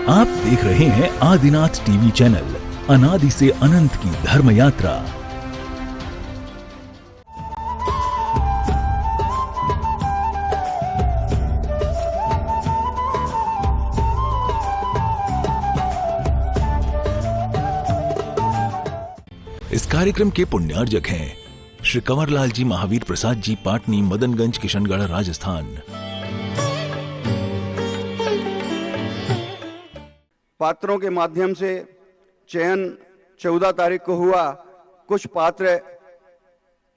आप देख रहे हैं आदिनाथ टीवी चैनल, अनादि से अनंत की धर्म यात्रा। इस कार्यक्रम के पुण्यार्जक हैं श्री कंवरलाल जी महावीर प्रसाद जी, पाटनी, मदनगंज, किशनगढ़, राजस्थान। पात्रों के माध्यम से चयन 14 तारीख को हुआ। कुछ पात्र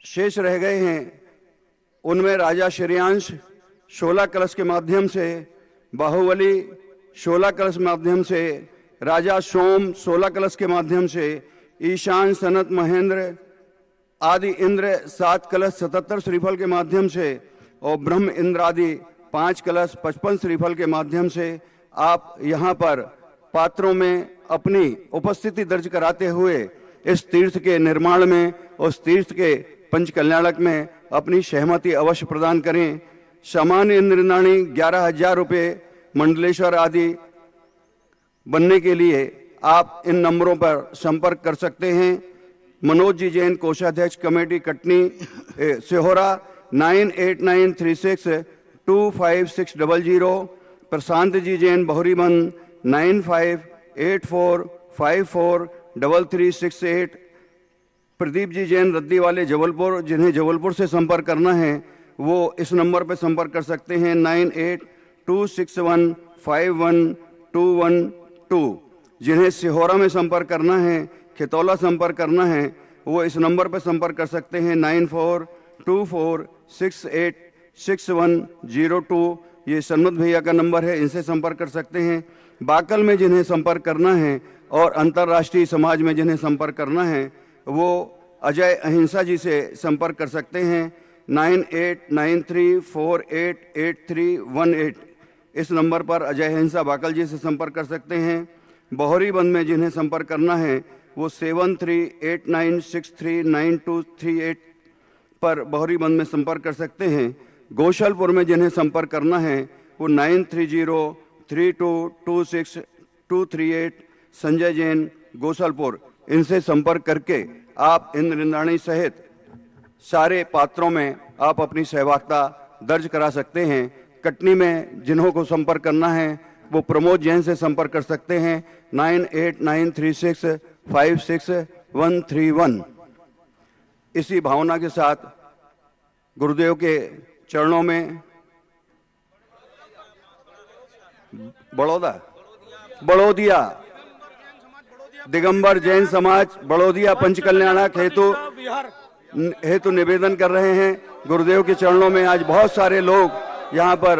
शेष रह गए हैं। उनमें राजा श्रेयांश 16 कलश के माध्यम से, बाहुबली 16 कलश माध्यम से, राजा सोम 16 कलश के माध्यम से, ईशान, सनत, महेंद्र आदि इंद्र 7 कलश 77 श्रीफल के माध्यम से और ब्रह्म इंद्र आदि 5 कलश 55 श्रीफल के माध्यम से आप यहाँ पर पात्रों में अपनी उपस्थिति दर्ज कराते हुए इस तीर्थ के निर्माण में, उस तीर्थ के पंच कल्याणक में अपनी सहमति अवश्य प्रदान करें। सामान्य इंद्रनाणी 11,000 रुपये मंडलेश्वर आदि बनने के लिए आप इन नंबरों पर संपर्क कर सकते हैं। मनोज जी जैन, कोषाध्यक्ष कमेटी कटनी सिहोरा 9896256000। प्रशांत जी जैन बहुरीबंद 9584543368। प्रदीप जी जैन रद्दी वाले जबलपुर, जिन्हें जबलपुर से संपर्क करना है वो इस नंबर पर संपर्क कर सकते हैं 9826151212। जिन्हें सिहोरा में संपर्क करना है, खितौला संपर्क करना है, वो इस नंबर पर संपर्क कर सकते हैं 9424686102। ये सन्मत भैया का नंबर है, इनसे संपर्क कर सकते हैं। बाकल में जिन्हें संपर्क करना है और अंतर्राष्ट्रीय समाज में जिन्हें संपर्क करना है वो अजय अहिंसा जी से संपर्क कर सकते हैं 9893488318। इस नंबर पर अजय अहिंसा बाकल जी से संपर्क कर सकते हैं। बहोरीबंद में जिन्हें संपर्क करना है वो 7389639238 पर बहोरीबंद में संपर्क कर सकते हैं। गोशलपुर में जिन्हें संपर्क करना है वो 9303226238। संजय जैन, गोशलपुर, इनसे संपर्क करके आप इंद्रनाणी सहित सारे पात्रों में आप अपनी सहभागिता दर्ज करा सकते हैं। कटनी में जिन्हों को संपर्क करना है वो प्रमोद जैन से संपर्क कर सकते हैं 9893656131। इसी भावना के साथ गुरुदेव के चरणों में बड़ौदिया दिगंबर जैन समाज बड़ौदिया पंच कल्याणक हेतु निवेदन कर रहे हैं। गुरुदेव के चरणों में आज बहुत सारे लोग यहाँ पर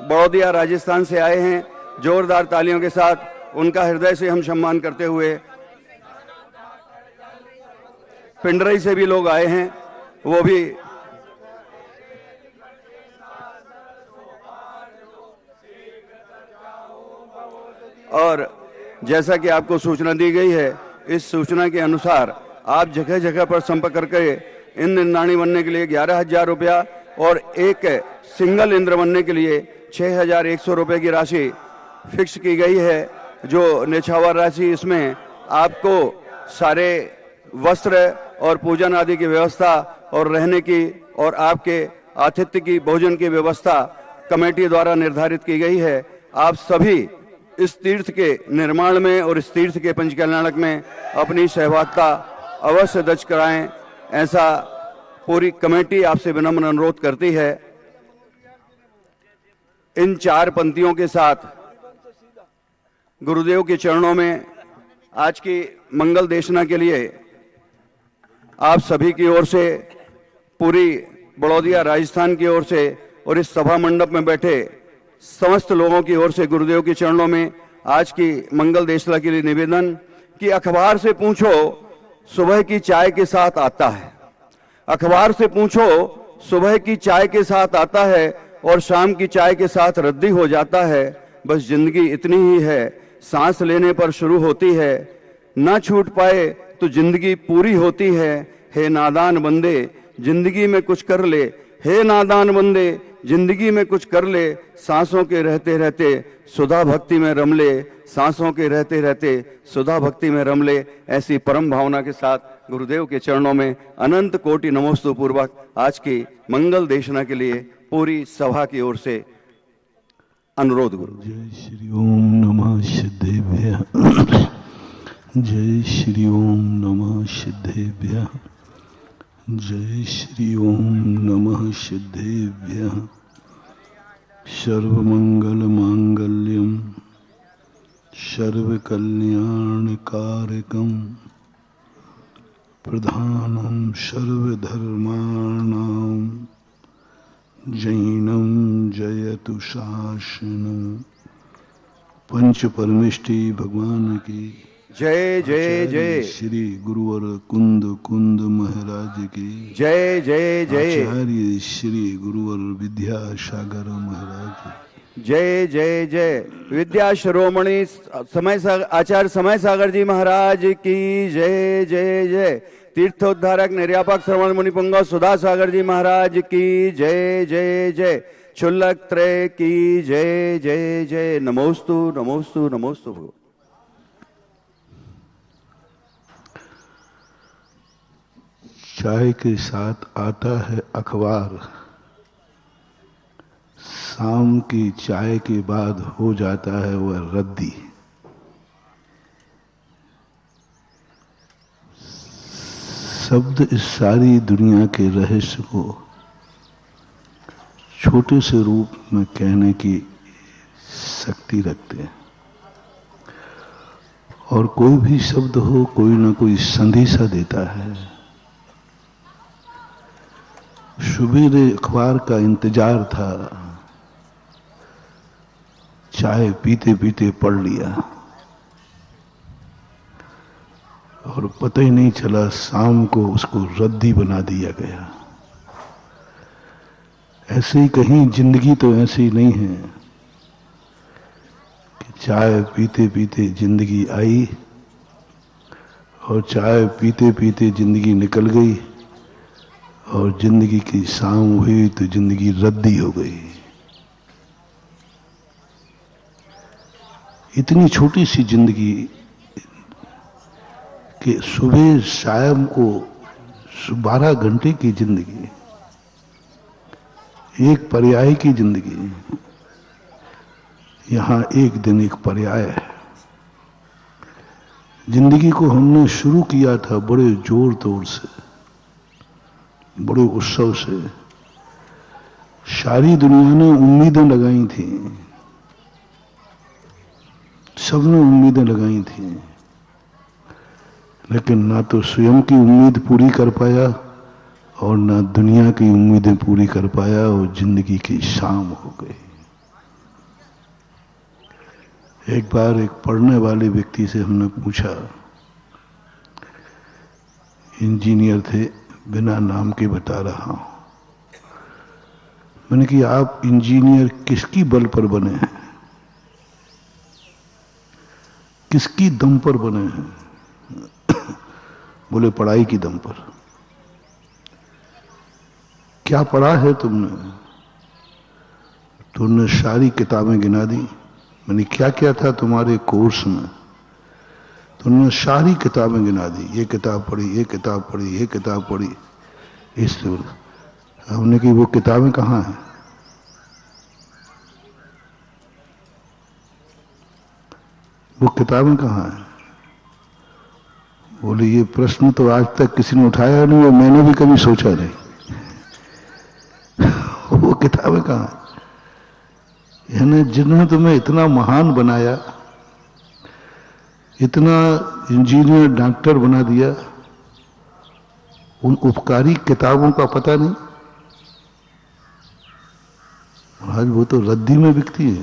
बड़ौदिया राजस्थान से आए हैं। जोरदार तालियों के साथ उनका हृदय से हम सम्मान करते हुए, पिंडरई से भी लोग आए हैं, वो भी और जैसा कि आपको सूचना दी गई है, इस सूचना के अनुसार आप जगह जगह पर संपर्क करके इंद्रनाणी बनने के लिए 11,000 रुपया और एक सिंगल इंद्र बनने के लिए 6,100 रुपये की राशि फिक्स की गई है। जो निछावर राशि, इसमें आपको सारे वस्त्र और पूजन आदि की व्यवस्था और रहने की और आपके आतिथ्य की, भोजन की व्यवस्था कमेटी द्वारा निर्धारित की गई है। आप सभी इस तीर्थ के निर्माण में और इस तीर्थ के पंच कल्याणक में अपनी सहभागिता अवश्य दर्ज कराएं, ऐसा पूरी कमेटी आपसे विनम्र अनुरोध करती है। इन 4 पंक्तियों के साथ गुरुदेव के चरणों में आज की मंगल देशना के लिए आप सभी की ओर से, पूरी बड़ौदिया राजस्थान की ओर से और इस सभा मंडप में बैठे समस्त लोगों की ओर से गुरुदेव के चरणों में आज की मंगल देशना के लिए निवेदन कि अखबार से पूछो सुबह की चाय के साथ आता है, अखबार से पूछो सुबह की चाय के साथ आता है और शाम की चाय के साथ रद्दी हो जाता है। बस जिंदगी इतनी ही है, सांस लेने पर शुरू होती है, ना छूट पाए तो जिंदगी पूरी होती है। हे नादान बंदे जिंदगी में कुछ कर ले, हे नादान बंदे जिंदगी में कुछ कर ले, सांसों के रहते रहते सुधा भक्ति में रम ले, सांसों के रहते रहते सुधा भक्ति में रम ले। ऐसी परम भावना के साथ गुरुदेव के चरणों में अनंत कोटि नमोस्तु पूर्वक आज की मंगल देशना के लिए पूरी सभा की ओर से अनुरोध। गुरु जय श्री ओम नमः सिद्धेभ्यः। जय श्री ओम नमः सिद्धेभ्यः। जय श्री ओम नमः सिद्धेभ्यः। सर्वमंगल मांगल्यम सर्वकल्याणकारकम प्रधानम सर्वधर्माणां जैनम जयतु शासनम। पंच परमेष्टि भगवान की जय जय जय। श्री गुरुवर कुंद कुंद महाराज की जय जय जय। आचार्य श्री गुरुवर विद्यासागर महाराज की जय जय जय। विद्या शिरोमणि आचार्य समय सागर जी महाराज की जय जय जय। तीर्थोद्धारक निर्यापक श्रवण मुनि पुंग सुधा सागर जी महाराज की जय जय जय। क्षुल्लक त्रय की जय जय जय। नमोस्तु नमोस्तु नमोस्तु। चाय के साथ आता है अखबार, शाम की चाय के बाद हो जाता है वह रद्दी। शब्द इस सारी दुनिया के रहस्य को छोटे से रूप में कहने की शक्ति रखते हैं, और कोई भी शब्द हो कोई ना कोई संदेशा देता है। सुबेरे अखबार का इंतजार था, चाय पीते पीते पढ़ लिया और पता ही नहीं चला शाम को उसको रद्दी बना दिया गया। ऐसे ही कहीं जिंदगी तो ऐसी नहीं है कि चाय पीते पीते जिंदगी आई और चाय पीते पीते जिंदगी निकल गई और जिंदगी की शाम हुई तो जिंदगी रद्दी हो गई। इतनी छोटी सी जिंदगी कि सुबह शाम को 12 घंटे की जिंदगी, एक पर्याय की जिंदगी। यहां एक दिन एक पर्याय है। जिंदगी को हमने शुरू किया था बड़े जोर तोड़ से, बड़े उत्सव से। सारी दुनिया ने उम्मीदें लगाई थी, सबने उम्मीदें लगाई थी, लेकिन ना तो स्वयं की उम्मीद पूरी कर पाया और ना दुनिया की उम्मीदें पूरी कर पाया, और जिंदगी की शाम हो गई। एक बार एक पढ़ने वाले व्यक्ति से हमने पूछा, इंजीनियर थे, बिना नाम के बता रहा हूं। मैंने कि आप इंजीनियर किसकी बल पर बने हैं, किसकी दम पर बने हैं? बोले पढ़ाई की दम पर। क्या पढ़ा है तुमने? तुमने सारी किताबें गिना दी। मैंने क्या क्या था तुम्हारे कोर्स में? तुमने सारी किताबें गिना दी, ये किताब पढ़ी, ये किताब पढ़ी, ये किताब पढ़ी। इसलिए हमने कि वो किताबें कहाँ हैं? वो किताबें कहाँ हैं? बोले ये प्रश्न तो आज तक किसी ने उठाया नहीं और मैंने भी कभी सोचा नहीं। वो किताबें कहाँ हैं? यानी जिन्होंने तुम्हें इतना महान बनाया, इतना इंजीनियर डॉक्टर बना दिया, उन उपकारी किताबों का पता नहीं। आज वो तो रद्दी में बिकती है।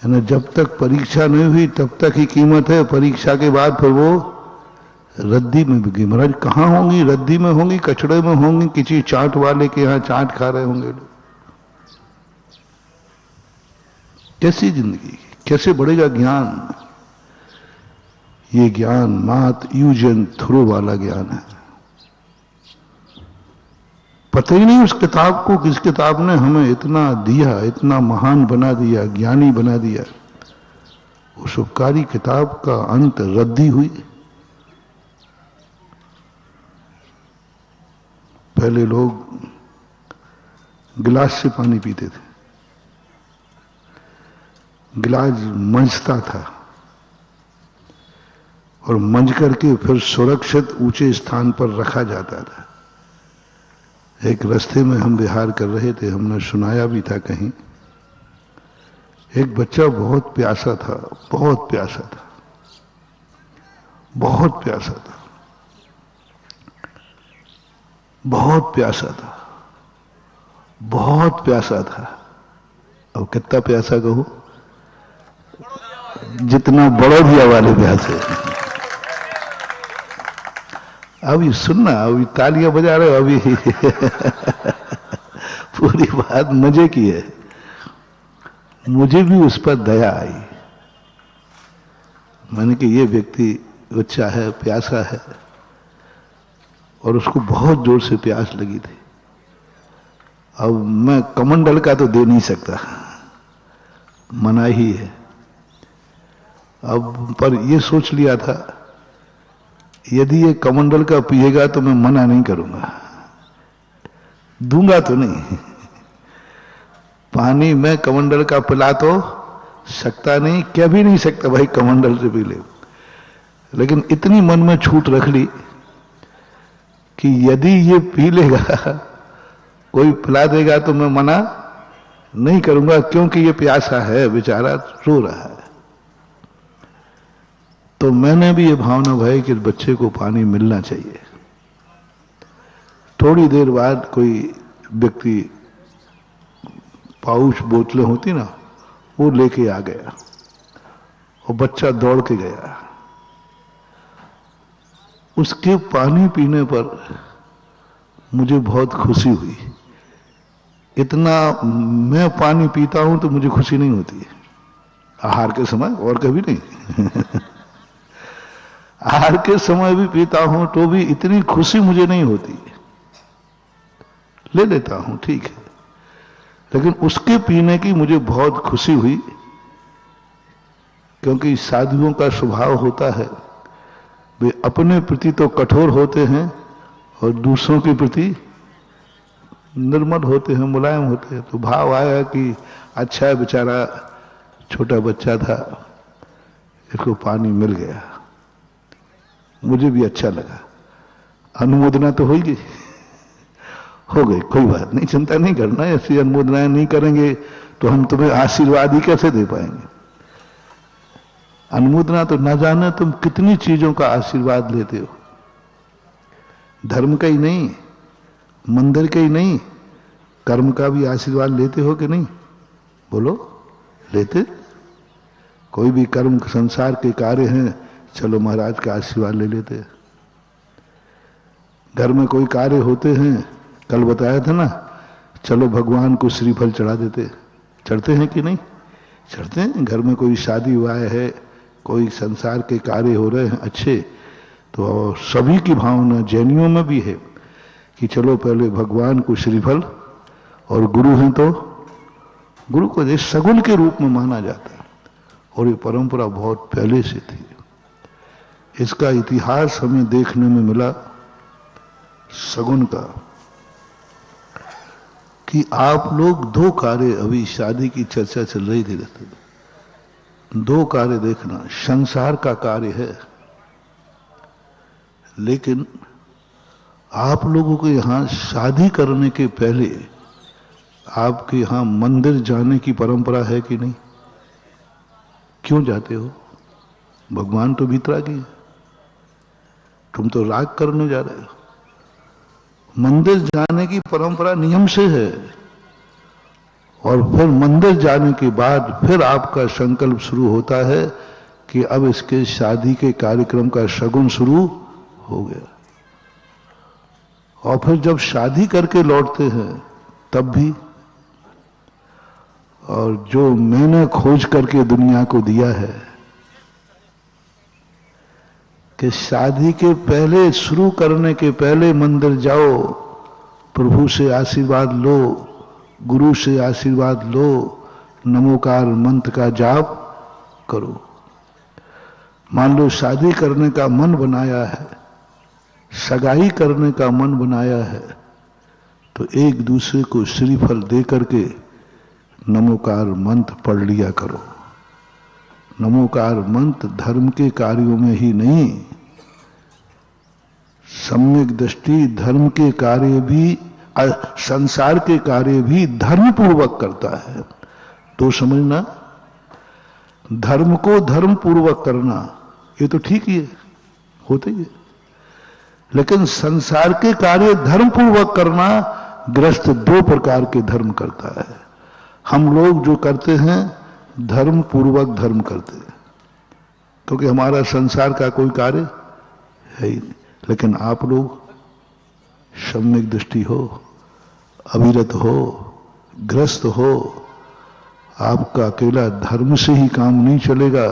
यानी जब तक परीक्षा नहीं हुई तब तक ही कीमत है, परीक्षा के बाद फिर वो रद्दी में बिकी। महाराज कहाँ होंगी? रद्दी में होंगी, कचड़े में होंगी, किसी चाट वाले के यहाँ चाट खा रहे होंगे लोग। कैसी जिंदगी, कैसे बढ़ेगा ज्ञान? ये ज्ञान मात यूज एंड थ्रो वाला ज्ञान है। पता ही नहीं उस किताब को, किस किताब ने हमें इतना दिया, इतना महान बना दिया, ज्ञानी बना दिया। उस उपकारी किताब का अंत रद्दी हुई। पहले लोग गिलास से पानी पीते थे, गिलास मंजता था और मंज करके फिर सुरक्षित ऊंचे स्थान पर रखा जाता था। एक रास्ते में हम विहार कर रहे थे, हमने सुनाया भी था कहीं, एक बच्चा बहुत प्यासा था, बहुत प्यासा था, बहुत प्यासा था, बहुत प्यासा था, बहुत प्यासा था। अब कितना प्यासा कहो, जितना बड़ौदिया वाले प्यासे। अभी सुनना, अभी तालियां बजा रहे हो, अभी पूरी बात मजे की है। मुझे भी उस पर दया आई। मैंने कि ये व्यक्ति बच्चा है, प्यासा है, और उसको बहुत जोर से प्यास लगी थी। अब मैं कमंडल का तो दे नहीं सकता, मना ही है। अब पर ये सोच लिया था, यदि ये कमंडल का पिएगा तो मैं मना नहीं करूंगा, दूंगा तो नहीं। पानी में कमंडल का पिला तो सकता नहीं, कह भी नहीं सकता भाई कमंडल से पी ले। लेकिन इतनी मन में छूट रख ली कि यदि ये पी लेगा, कोई पिला देगा तो मैं मना नहीं करूंगा, क्योंकि ये प्यासा है, बेचारा रो रहा है। तो मैंने भी ये भावना भाई कि बच्चे को पानी मिलना चाहिए। थोड़ी देर बाद कोई व्यक्ति, पाउच बोतलें होती ना, वो लेके आ गया और बच्चा दौड़ के गया। उसके पानी पीने पर मुझे बहुत खुशी हुई। इतना मैं पानी पीता हूं तो मुझे खुशी नहीं होती, आहार के समय और कभी नहीं। आहार के समय भी पीता हूं तो भी इतनी खुशी मुझे नहीं होती। ले लेता हूं, ठीक है, लेकिन उसके पीने की मुझे बहुत खुशी हुई, क्योंकि साधुओं का स्वभाव होता है, वे अपने प्रति तो कठोर होते हैं और दूसरों के प्रति निर्मल होते हैं, मुलायम होते हैं। तो भाव आया कि अच्छा है, बेचारा छोटा बच्चा था, इसको पानी मिल गया। मुझे भी अच्छा लगा। अनुमोदना तो होगी, हो गई, कोई बात नहीं, चिंता नहीं करना। ऐसी अनुमोदनाएं नहीं करेंगे तो हम तुम्हें आशीर्वाद ही कैसे दे पाएंगे। अनुमोदना तो ना जाने तुम कितनी चीजों का आशीर्वाद लेते हो, धर्म का ही नहीं, मंदिर का ही नहीं, कर्म का भी आशीर्वाद लेते हो कि नहीं? बोलो, लेते? कोई भी कर्म संसार के कार्य हैं, चलो महाराज का आशीर्वाद ले लेते हैं। घर में कोई कार्य होते हैं, कल बताया था ना, चलो भगवान को श्रीफल चढ़ा देते। चढ़ते हैं कि नहीं? चढ़ते हैं। घर में कोई शादी हुआ है, कोई संसार के कार्य हो रहे हैं अच्छे, तो सभी की भावना जैनियों में भी है कि चलो पहले भगवान को श्रीफल, और गुरु हैं तो गुरु को सगुन के रूप में माना जाता है, और ये परंपरा बहुत पहले से थी। इसका इतिहास हमें देखने में मिला सगुन का, कि आप लोग दो कार्य, अभी शादी की चर्चा चल रही थी, दो कार्य देखना। संसार का कार्य है, लेकिन आप लोगों के यहां शादी करने के पहले आपके यहां मंदिर जाने की परंपरा है कि नहीं? क्यों जाते हो? भगवान तो भीतरागी है, तुम तो राग करने जा रहे हो। मंदिर जाने की परंपरा नियम से है, और फिर मंदिर जाने के बाद फिर आपका संकल्प शुरू होता है कि अब इसके शादी के कार्यक्रम का शगुन शुरू हो गया। और फिर जब शादी करके लौटते हैं तब भी, और जो मैंने खोज करके दुनिया को दिया है कि शादी के पहले, शुरू करने के पहले मंदिर जाओ, प्रभु से आशीर्वाद लो, गुरु से आशीर्वाद लो, नमोकार मंत्र का जाप करो। मान लो शादी करने का मन बनाया है, सगाई करने का मन बनाया है, तो एक दूसरे को श्रीफल दे करके नमोकार मंत्र पढ़ लिया करो। नमोकार मंत्र धर्म के कार्यों में ही नहीं, सम्यक दृष्टि धर्म के कार्य भी, संसार के कार्य भी धर्म पूर्वक करता है। तो समझना, धर्म को धर्म पूर्वक करना ये तो ठीक ही है, होते ही है, लेकिन संसार के कार्य धर्म पूर्वक करना गृहस्थ दो प्रकार के धर्म करता है। हम लोग जो करते हैं धर्म पूर्वक धर्म करते हैं, क्योंकि हमारा संसार का कोई कार्य है ही नहीं। लेकिन आप लोग सम्यक दृष्टि हो, अविरत हो, ग्रस्त हो, आपका अकेला धर्म से ही काम नहीं चलेगा,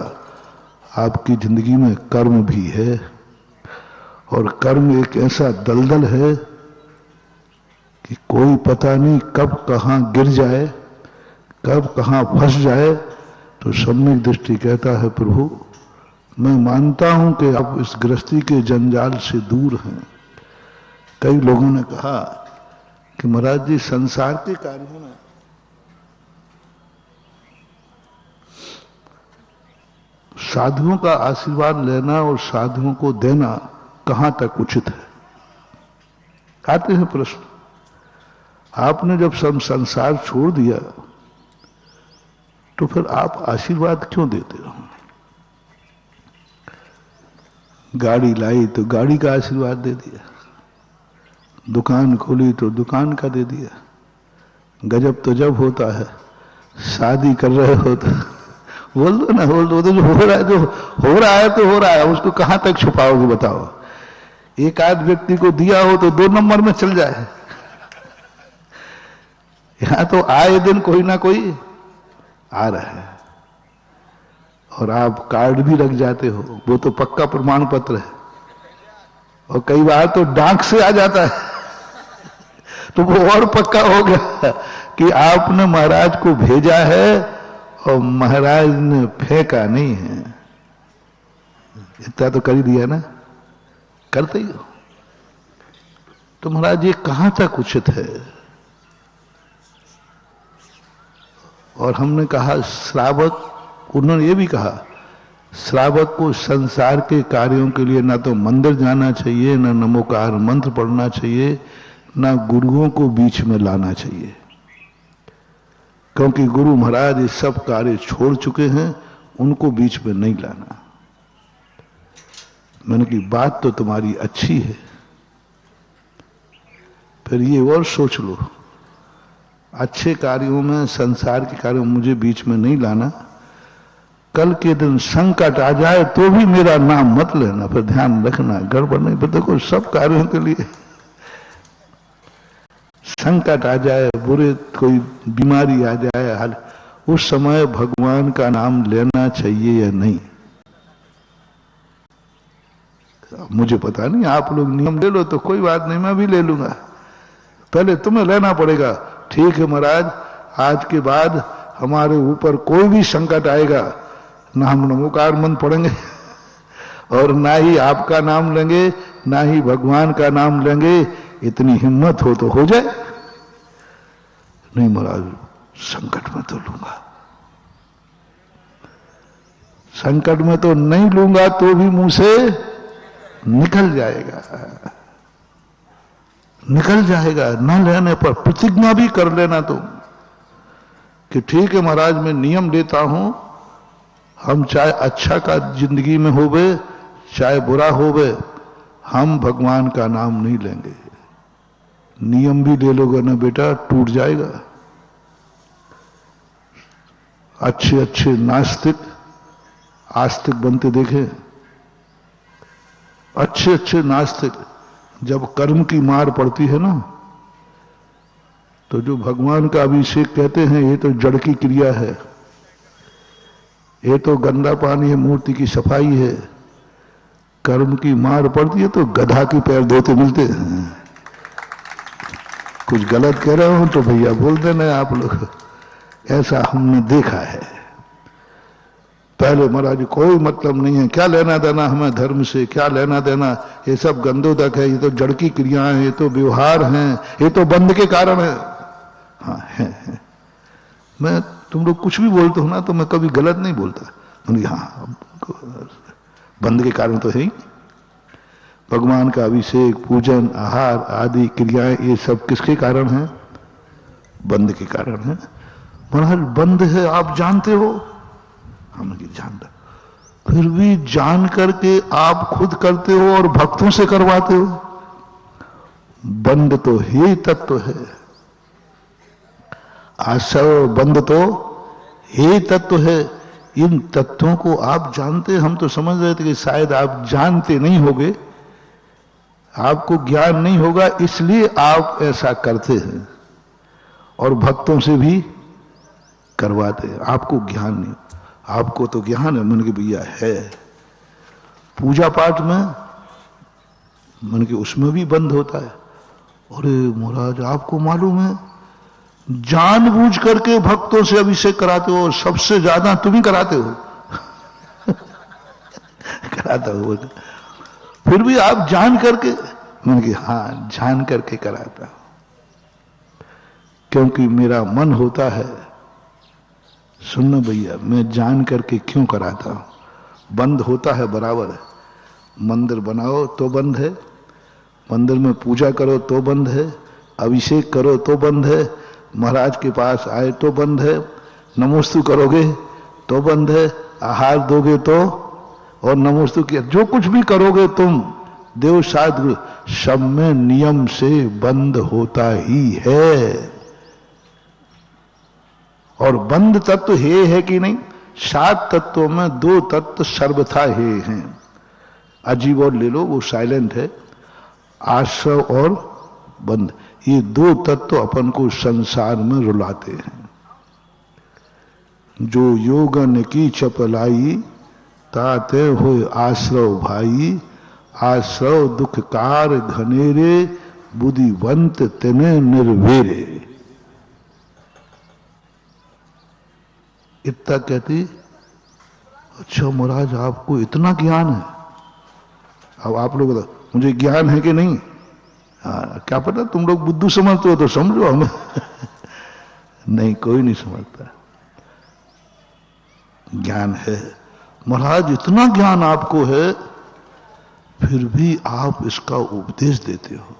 आपकी जिंदगी में कर्म भी है, और कर्म एक ऐसा दलदल है कि कोई पता नहीं कब कहां गिर जाए, कब कहां फंस जाए। तो सम्यक दृष्टि कहता है, प्रभु मैं मानता हूं कि आप इस गृहस्थी के जंजाल से दूर हैं। कई लोगों ने कहा कि महाराज जी संसार के कार्यों में साधुओं का आशीर्वाद लेना और साधुओं को देना कहां तक उचित है? आते हैं प्रश्न। आपने जब सब संसार छोड़ दिया तो फिर आप आशीर्वाद क्यों देते हो? गाड़ी लाई तो गाड़ी का आशीर्वाद दे दिया, दुकान खोली तो दुकान का दे दिया। गजब तो जब होता है शादी कर रहे हो तो बोल दो ना, बोल दो, तो जो हो रहा है तो हो रहा है, तो हो रहा है, उसको कहां तक छुपाओगे बताओ? एक आध व्यक्ति को दिया हो तो 2 नंबर में चल जाए। यहां तो आए दिन कोई ना कोई आ रहा है, और आप कार्ड भी रख जाते हो, वो तो पक्का प्रमाण पत्र है, और कई बार तो डाक से आ जाता है तो वो और पक्का हो गया कि आपने महाराज को भेजा है और महाराज ने फेंका नहीं है। इतना तो कर ही दिया ना, करते ही हो। तो महाराज ये कहां तक उचित है? और हमने कहा श्रावक, उन्होंने ये भी कहा श्रावक को संसार के कार्यों के लिए ना तो मंदिर जाना चाहिए, ना नमोकार मंत्र पढ़ना चाहिए, ना गुरुओं को बीच में लाना चाहिए, क्योंकि गुरु महाराज ये सब कार्य छोड़ चुके हैं, उनको बीच में नहीं लाना। मैंने की बात तो तुम्हारी अच्छी है, फिर ये और सोच लो, अच्छे कार्यों में, संसार के कार्यों में मुझे बीच में नहीं लाना। कल के दिन संकट आ जाए तो भी मेरा नाम मत लेना, फिर ध्यान रखना गड़बड़ नहीं। फिर देखो सब कार्यों के लिए संकट आ जाए, बुरे कोई बीमारी आ जाए, उस समय भगवान का नाम लेना चाहिए या नहीं? मुझे पता नहीं, आप लोग नियम ले लो तो कोई बात नहीं, मैं भी ले लूंगा, पहले तुम्हें लेना पड़ेगा। ठीक है महाराज, आज के बाद हमारे ऊपर कोई भी संकट आएगा, ना हम नमोकार मंत्र पढ़ेंगे और ना ही आपका नाम लेंगे, ना ही भगवान का नाम लेंगे। इतनी हिम्मत हो तो हो जाए। नहीं महाराज, संकट में तो लूंगा, संकट में तो नहीं लूंगा तो भी मुंह से निकल जाएगा, निकल जाएगा। न लेने पर प्रतिज्ञा भी कर लेना तुम कि ठीक है महाराज, मैं नियम लेता हूं, हम चाहे अच्छा का जिंदगी में होवे चाहे बुरा होवे, हम भगवान का नाम नहीं लेंगे। नियम भी ले लोगे ना बेटा, टूट जाएगा। अच्छे अच्छे नास्तिक आस्तिक बनते देखे, अच्छे अच्छे नास्तिक, जब कर्म की मार पड़ती है ना, तो जो भगवान का अभिषेक कहते हैं, ये तो जड़ की क्रिया है, ये तो गंदा पानी है, मूर्ति की सफाई है। कर्म की मार पड़ती है तो गधा के पैर धोते मिलते हैं। कुछ गलत कह रहे हो तो भैया बोल देना आप लोग। ऐसा हमने देखा है। पहले महाराज कोई मतलब नहीं है, क्या लेना देना हमें धर्म से, क्या लेना देना, ये सब गंदोदक है, ये तो जड़ की क्रियाएं हैं, ये तो व्यवहार हैं, ये तो बंद के कारण है। हाँ है। मैं तुम लोग कुछ भी बोलते हो ना तो मैं कभी गलत नहीं बोलता। हाँ बंद के कारण तो है ही। भगवान का अभिषेक, पूजन, आहार आदि क्रियाएं ये सब किसके कारण है? बंद के कारण है। महाराज बंद है आप जानते हो, हम नहीं जानता, फिर भी जान करके आप खुद करते हो और भक्तों से करवाते हो। बंद तो ही तत्व है, आश्रय बंद तो ही तत्व है। इन तत्वों को आप जानते, हम तो समझ रहे थे कि शायद आप जानते नहीं होगे, आपको ज्ञान नहीं होगा, इसलिए आप ऐसा करते हैं और भक्तों से भी करवाते हैं। आपको ज्ञान नहीं, आपको तो ज्ञान है, मन के भैया है। पूजा पाठ में मन के उसमें भी बंद होता है। अरे महाराज आपको मालूम है जानबूझ करके भक्तों से अभिषेक कराते हो और सबसे ज्यादा तुम ही कराते हो। कराता हो, फिर भी आप जान करके, मैंने कहा हाँ जान करके कराता, क्योंकि मेरा मन होता है। सुनना भैया, मैं जान करके क्यों कराता हूं। बंद होता है बराबर है, मंदिर बनाओ तो बंद है, मंदिर में पूजा करो तो बंद है, अभिषेक करो तो बंद है, महाराज के पास आए तो बंद है, नमोस्तु करोगे तो बंद है, आहार दोगे तो, और नमोस्तु किया जो कुछ भी करोगे तुम देव साधु सब में नियम से बंद होता ही है। और बंद तत्व हे है कि नहीं? 7 तत्वों में 2 तत्व सर्वथा हे हैं। अजीब और ले लो, वो साइलेंट है। आश्रव और बंद, ये 2 तत्व अपन को संसार में रुलाते हैं। जो योगन की चपलाई ताते होए आश्रव भाई, आश्रव दुखकार घनेरे बुद्धिवंत तेने निर्वेरे। इतना कहती, अच्छा महाराज आपको इतना ज्ञान है। अब आप लोग बताओ मुझे ज्ञान है कि नहीं? हाँ क्या पता, तुम लोग बुद्धू समझते हो तो समझो, हमें नहीं कोई नहीं समझता। ज्ञान है महाराज, इतना ज्ञान आपको है, फिर भी आप इसका उपदेश देते हो।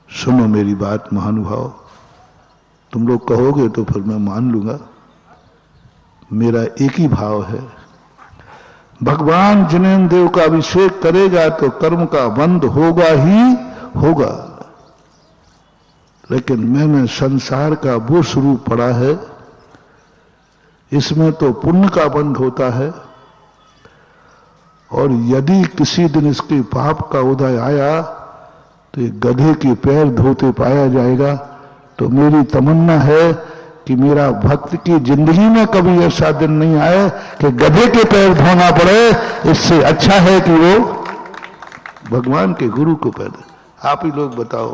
सुनो मेरी बात महानुभाव, तुम लोग कहोगे तो फिर मैं मान लूंगा। मेरा एक ही भाव है, भगवान जिनेन्द्र देव का अभिषेक करेगा तो कर्म का बंध होगा ही होगा। लेकिन मैंने संसार का वो स्वरूप पढ़ा है, इसमें तो पुण्य का बंध होता है, और यदि किसी दिन इसके पाप का उदय आया तो ये गधे के पैर धोते पाया जाएगा। तो मेरी तमन्ना है कि मेरा भक्त की जिंदगी में कभी ऐसा दिन नहीं आए कि गधे के पैर धोना पड़े। इससे अच्छा है कि वो भगवान के गुरु को पैर दे। आप ही लोग बताओ,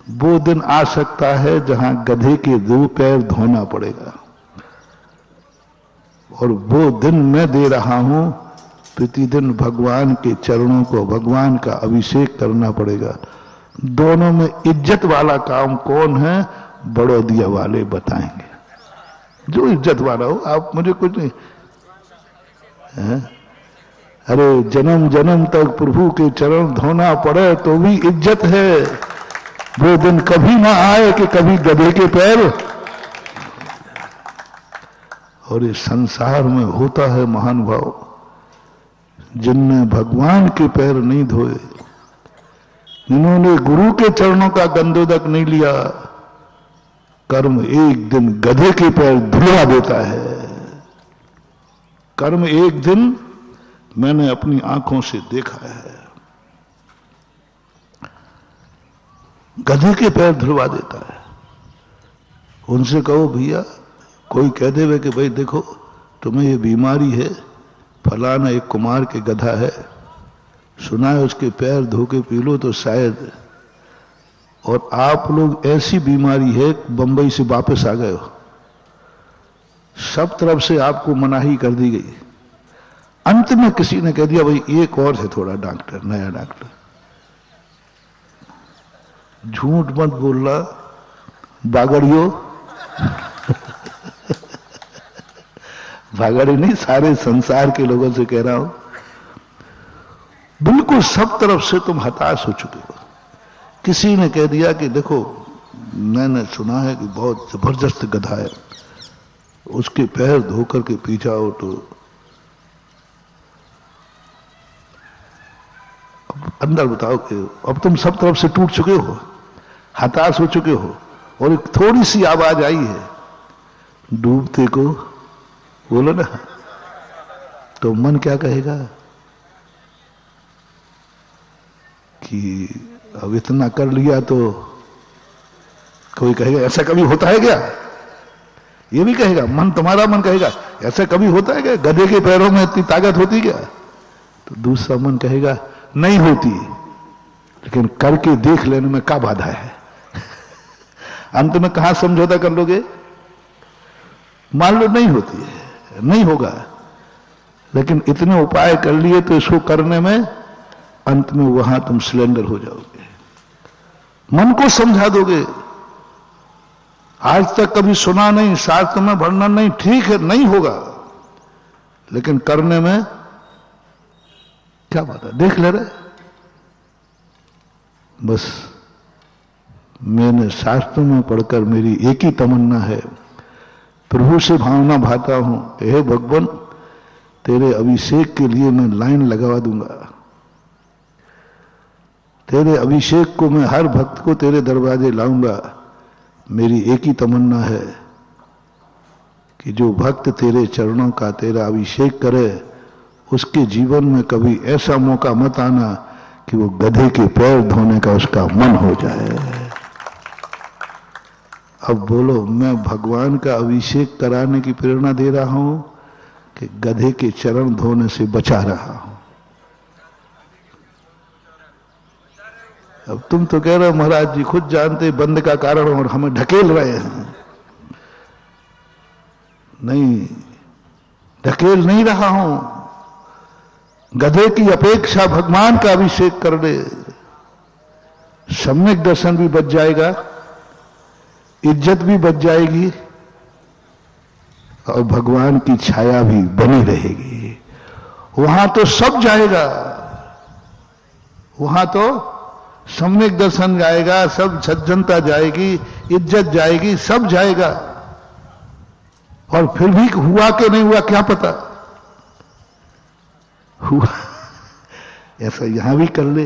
वो दिन आ सकता है जहां गधे के 2 पैर धोना पड़ेगा, और वो दिन मैं दे रहा हूं। प्रतिदिन भगवान के चरणों को, भगवान का अभिषेक करना पड़ेगा। दोनों में इज्जत वाला काम कौन है? बड़ौदिया वाले बताएंगे। जो इज्जत वाला हो, आप मुझे कुछ नहीं है? अरे जन्म जन्म तक प्रभु के चरण धोना पड़े तो भी इज्जत है। वो दिन कभी ना आए कि कभी गधे के पैर। और इस संसार में होता है महानुभाव, जिनने भगवान के पैर नहीं धोए, इन्होंने गुरु के चरणों का गंधोदक नहीं लिया, कर्म एक दिन गधे के पैर धुलवा देता है। कर्म एक दिन मैंने अपनी आंखों से देखा है, गधे के पैर धुलवा देता है। उनसे कहो भैया, कोई कह देवे कि भाई देखो तुम्हें ये बीमारी है, फलाना एक कुमार के गधा है, सुना है उसके पैर धो के पी लो तो शायद और आप लोग ऐसी बीमारी है, बंबई से वापस आ गए हो, सब तरफ से आपको मनाही कर दी गई। अंत में किसी ने कह दिया भाई एक और है थोड़ा डॉक्टर, नया डॉक्टर। झूठ मत बोलना बागड़ियो। बागड़ी नहीं, सारे संसार के लोगों से कह रहा हूं, बिल्कुल सब तरफ से तुम हताश हो चुके हो। किसी ने कह दिया कि देखो मैंने सुना है कि बहुत जबरदस्त गधा है, उसके पैर धोकर के पी जाओ तो अब अंदर बताओ कि अब तुम सब तरफ से टूट चुके हो, हताश हो चुके हो, और एक थोड़ी सी आवाज आई है डूबते को बोलो ना, तो मन क्या कहेगा कि अब इतना कर लिया तो कोई कहेगा ऐसा कभी होता है क्या, ये भी कहेगा मन, तुम्हारा मन कहेगा ऐसा कभी होता है क्या, गधे के पैरों में इतनी ताकत होती क्या, तो दूसरा मन कहेगा नहीं होती, लेकिन करके देख लेने में क्या बाधा है। अंत में कहां समझौता कर लोगे, मान लो नहीं होती है, नहीं होगा, लेकिन इतने उपाय कर लिए तो इसको करने में अंत में वहां तुम सिलेंडर हो जाओगे। मन को समझा दोगे, आज तक कभी सुना नहीं, शास्त्र में वर्णन नहीं, ठीक है नहीं होगा, लेकिन करने में क्या बात है, देख ले रहे। बस मैंने शास्त्र में पढ़कर मेरी एक ही तमन्ना है, प्रभु से भावना भाता हूं, हे भगवान तेरे अभिषेक के लिए मैं लाइन लगवा दूंगा, तेरे अभिषेक को मैं हर भक्त को तेरे दरवाजे लाऊंगा। मेरी एक ही तमन्ना है कि जो भक्त तेरे चरणों का तेरा अभिषेक करे उसके जीवन में कभी ऐसा मौका मत आना कि वो गधे के पैर धोने का उसका मन हो जाए। अब बोलो, मैं भगवान का अभिषेक कराने की प्रेरणा दे रहा हूं कि गधे के चरण धोने से बचा रहा हूं। अब तुम तो कह रहे हो महाराज जी खुद जानते बंद का कारण और हमें ढकेल रहे हैं। नहीं, ढकेल नहीं रहा हूं, गधे की अपेक्षा भगवान का अभिषेक कर दे, सम्यक दर्शन भी बच जाएगा, इज्जत भी बच जाएगी और भगवान की छाया भी बनी रहेगी। वहां तो सब जाएगा, वहां तो सम्यक दर्शन जाएगा, सब सज्जनता जाएगी, इज्जत जाएगी, सब जाएगा, और फिर भी हुआ कि नहीं हुआ क्या पता, हुआ ऐसा यहां भी कर ले।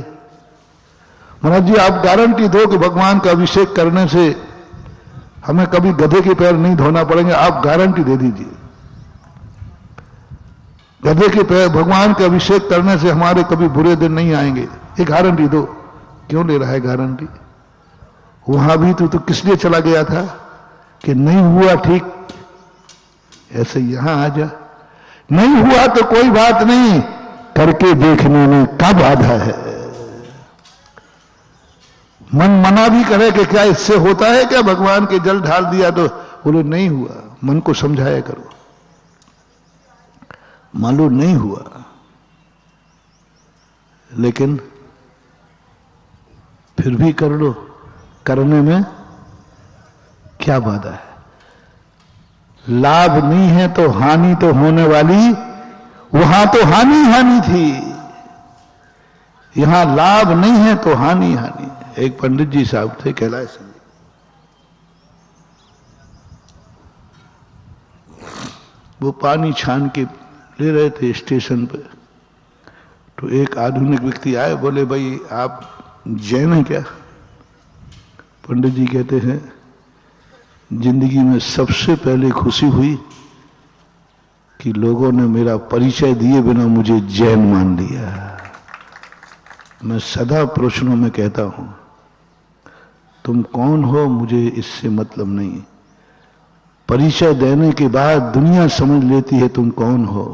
महाराज जी आप गारंटी दो कि भगवान का अभिषेक करने से हमें कभी गधे के पैर नहीं धोना पड़ेंगे, आप गारंटी दे दीजिए। गधे के पैर भगवान के अभिषेक करने से हमारे कभी बुरे दिन नहीं आएंगे, ये गारंटी दो। क्यों ले रहा है गारंटी? वहां भी तो किस लिए चला गया था कि नहीं हुआ ठीक, ऐसे यहां आ जा, नहीं हुआ तो कोई बात नहीं, करके देखने में क्या बाधा है। मन मना भी करे कि क्या इससे होता है क्या, भगवान के जल ढाल दिया तो बोले नहीं हुआ, मन को समझाया करो, मालूम नहीं हुआ, लेकिन फिर भी कर लो, करने में क्या बाधा है। लाभ नहीं है तो हानि तो होने वाली, वहां तो हानि हानि थी, यहां लाभ नहीं है तो हानि हानि। एक पंडित जी साहब थे कैलाश सिंह, वो पानी छान के ले रहे थे स्टेशन पे, तो एक आधुनिक व्यक्ति आए, बोले भाई आप जैन हैं क्या? पंडित जी कहते हैं जिंदगी में सबसे पहले खुशी हुई कि लोगों ने मेरा परिचय दिए बिना मुझे जैन मान लिया। मैं सदा प्रश्नों में कहता हूं तुम कौन हो मुझे इससे मतलब नहीं, परिचय देने के बाद दुनिया समझ लेती है तुम कौन हो।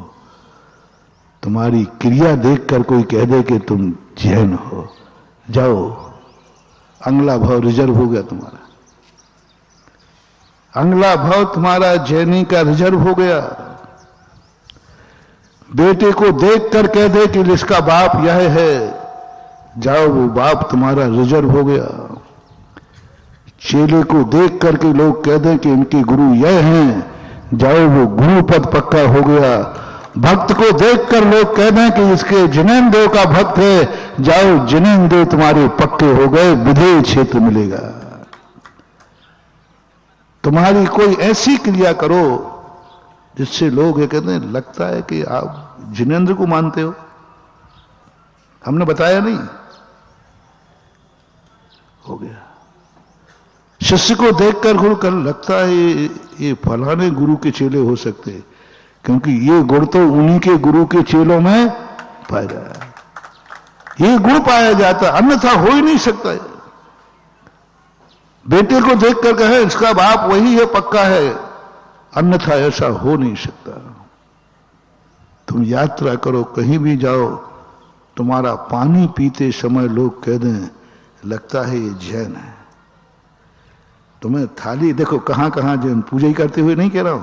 तुम्हारी क्रिया देखकर कोई कह दे कि तुम जैन हो, जाओ अंगला भाव रिजर्व हो गया तुम्हारा, अंगला भाव तुम्हारा जैनी का रिजर्व हो गया। बेटे को देख कर कह दे कि इसका बाप यह है, जाओ वो बाप तुम्हारा रिजर्व हो गया। चेले को देख करके लोग कह दें कि इनके गुरु यह हैं, जाओ वो गुरु पद पक्का हो गया। भक्त को देखकर लोग कह दें कि इसके जिनेन देव का भक्त है, जाओ जिनेन देव तुम्हारे पक्के हो गए, विधेय क्षेत्र मिलेगा। तुम्हारी कोई ऐसी क्रिया करो जिससे लोग ये कहते हैं लगता है कि आप जिनेंद्र को मानते हो, हमने बताया नहीं, हो गया। शिष्य को देखकर गुरु कर लगता है ये फलाने गुरु के चेले हो सकते हैं, क्योंकि ये गुण तो उन्हीं के गुरु के चेलों में पाया जाता, ये गुण पाया जाता, अन्यथा हो ही नहीं सकता है। बेटे को देखकर कहे इसका बाप वही है, पक्का है, अन्यथा ऐसा हो नहीं सकता। तुम यात्रा करो, कहीं भी जाओ, तुम्हारा पानी पीते समय लोग कह दें लगता है ये जैन है। तुम्हें थाली देखो कहां कहां जैन पूजा ही करते हुए नहीं कह रहा हूं,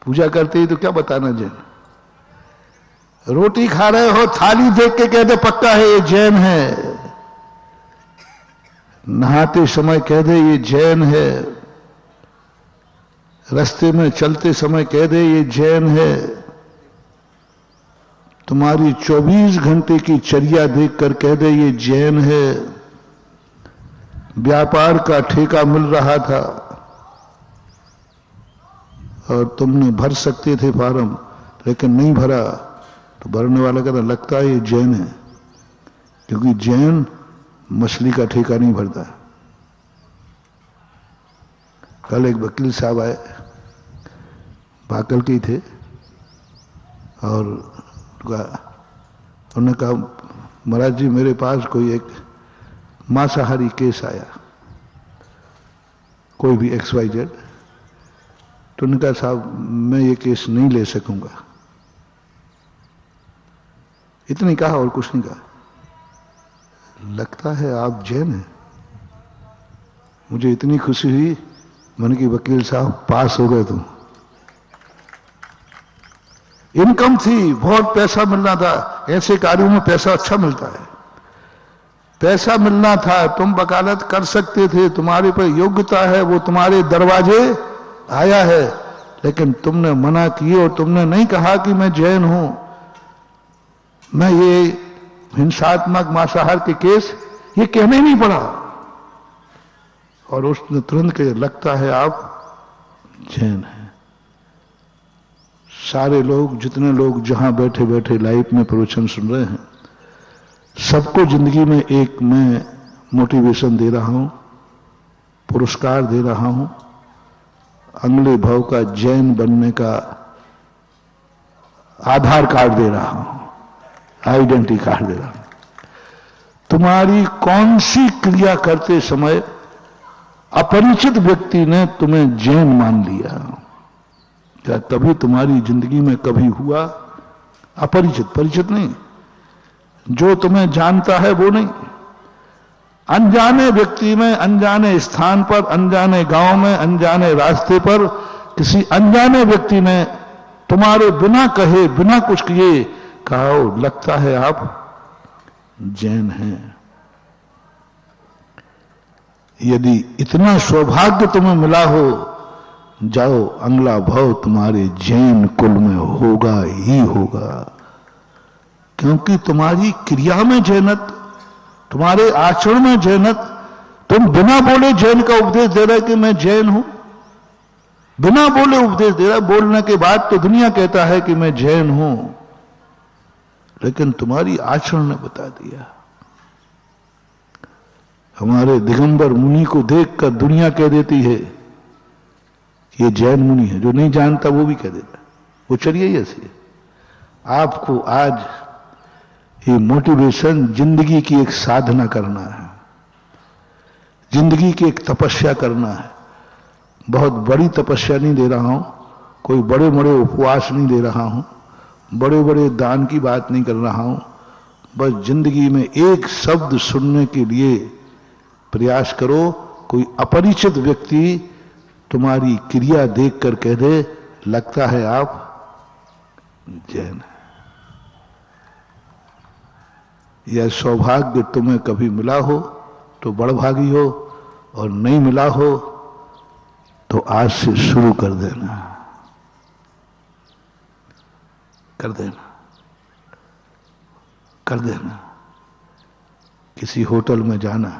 पूजा करते ही तो क्या बताना जैन। रोटी खा रहे हो, थाली देख के कहते पक्का है ये जैन है। नहाते समय कह दे ये जैन है, रास्ते में चलते समय कह दे ये जैन है। तुम्हारी 24 घंटे की चर्या देखकर कह दे ये जैन है। व्यापार का ठेका मिल रहा था और तुमने भर सकते थे फार्म, लेकिन नहीं भरा, तो भरने वाला कहता लगता है ये जैन है, क्योंकि जैन मछली का ठेका नहीं भरता। कल एक वकील साहब आए, भाकल के ही थे, और उन्होंने कहा महाराज जी मेरे पास कोई एक मांसाहारी केस आया, कोई भी XYZ, तो उन्होंने कहा साहब मैं ये केस नहीं ले सकूंगा, इतनी कहा और कुछ नहीं कहा। लगता है आप जैन हैं। मुझे इतनी खुशी हुई, मैंने कि वकील साहब पास हो गए तुम। इनकम थी, बहुत पैसा मिलना था, ऐसे कार्यों में पैसा अच्छा मिलता है, पैसा मिलना था, तुम वकालत कर सकते थे, तुम्हारे पर योग्यता है, वो तुम्हारे दरवाजे आया है, लेकिन तुमने मना किए और तुमने नहीं कहा कि मैं जैन हूं, मैं ये हिंसात्मक मांसाहार के केस ये कहने नहीं पड़ा। और उसने तुरंत कहा लगता है आप जैन हैं। सारे लोग, जितने लोग जहां बैठे बैठे लाइव में प्रवचन सुन रहे हैं, सबको जिंदगी में एक मैं मोटिवेशन दे रहा हूं, पुरस्कार दे रहा हूं, अगले भाव का जैन बनने का आधार कार्ड दे रहा हूं, आइडेंटिटी कार्ड दे रहा हूं। तुम्हारी कौन सी क्रिया करते समय अपरिचित व्यक्ति ने तुम्हें जैन मान लिया, क्या कभी तुम्हारी जिंदगी में कभी हुआ? अपरिचित, परिचित नहीं, जो तुम्हें जानता है वो नहीं, अनजाने व्यक्ति में, अनजाने स्थान पर, अनजाने गांव में, अनजाने रास्ते पर किसी अनजाने व्यक्ति ने तुम्हारे बिना कहे, बिना कुछ किए कहा लगता है आप जैन हैं। यदि इतना सौभाग्य तुम्हें मिला हो, जाओ अगला भाव तुम्हारे जैन कुल में होगा ही होगा, क्योंकि तुम्हारी क्रिया में जैनत, तुम्हारे आचरण में जैनत। तुम बिना बोले जैन का उपदेश दे रहे कि मैं जैन हूं, बिना बोले उपदेश दे रहा, बोलने के बाद तो दुनिया कहता है कि मैं जैन हूं, लेकिन तुम्हारी आचरण ने बता दिया। हमारे दिगंबर मुनि को देखकर दुनिया कह देती है कि ये जैन मुनि है, जो नहीं जानता वो भी कह देता। वो चलिए ही ऐसे आपको आज ये मोटिवेशन जिंदगी की एक साधना करना है, जिंदगी की एक तपस्या करना है। बहुत बड़ी तपस्या नहीं दे रहा हूं, कोई बड़े बड़े उपवास नहीं दे रहा हूं, बड़े बड़े दान की बात नहीं कर रहा हूं, बस जिंदगी में एक शब्द सुनने के लिए प्रयास करो कोई अपरिचित व्यक्ति तुम्हारी क्रिया देखकर कह दे लगता है आप जैन हैं। यह सौभाग्य तुम्हें कभी मिला हो तो बड़भागी हो, और नहीं मिला हो तो आज से शुरू कर देना, कर देना, कर देना। किसी होटल में जाना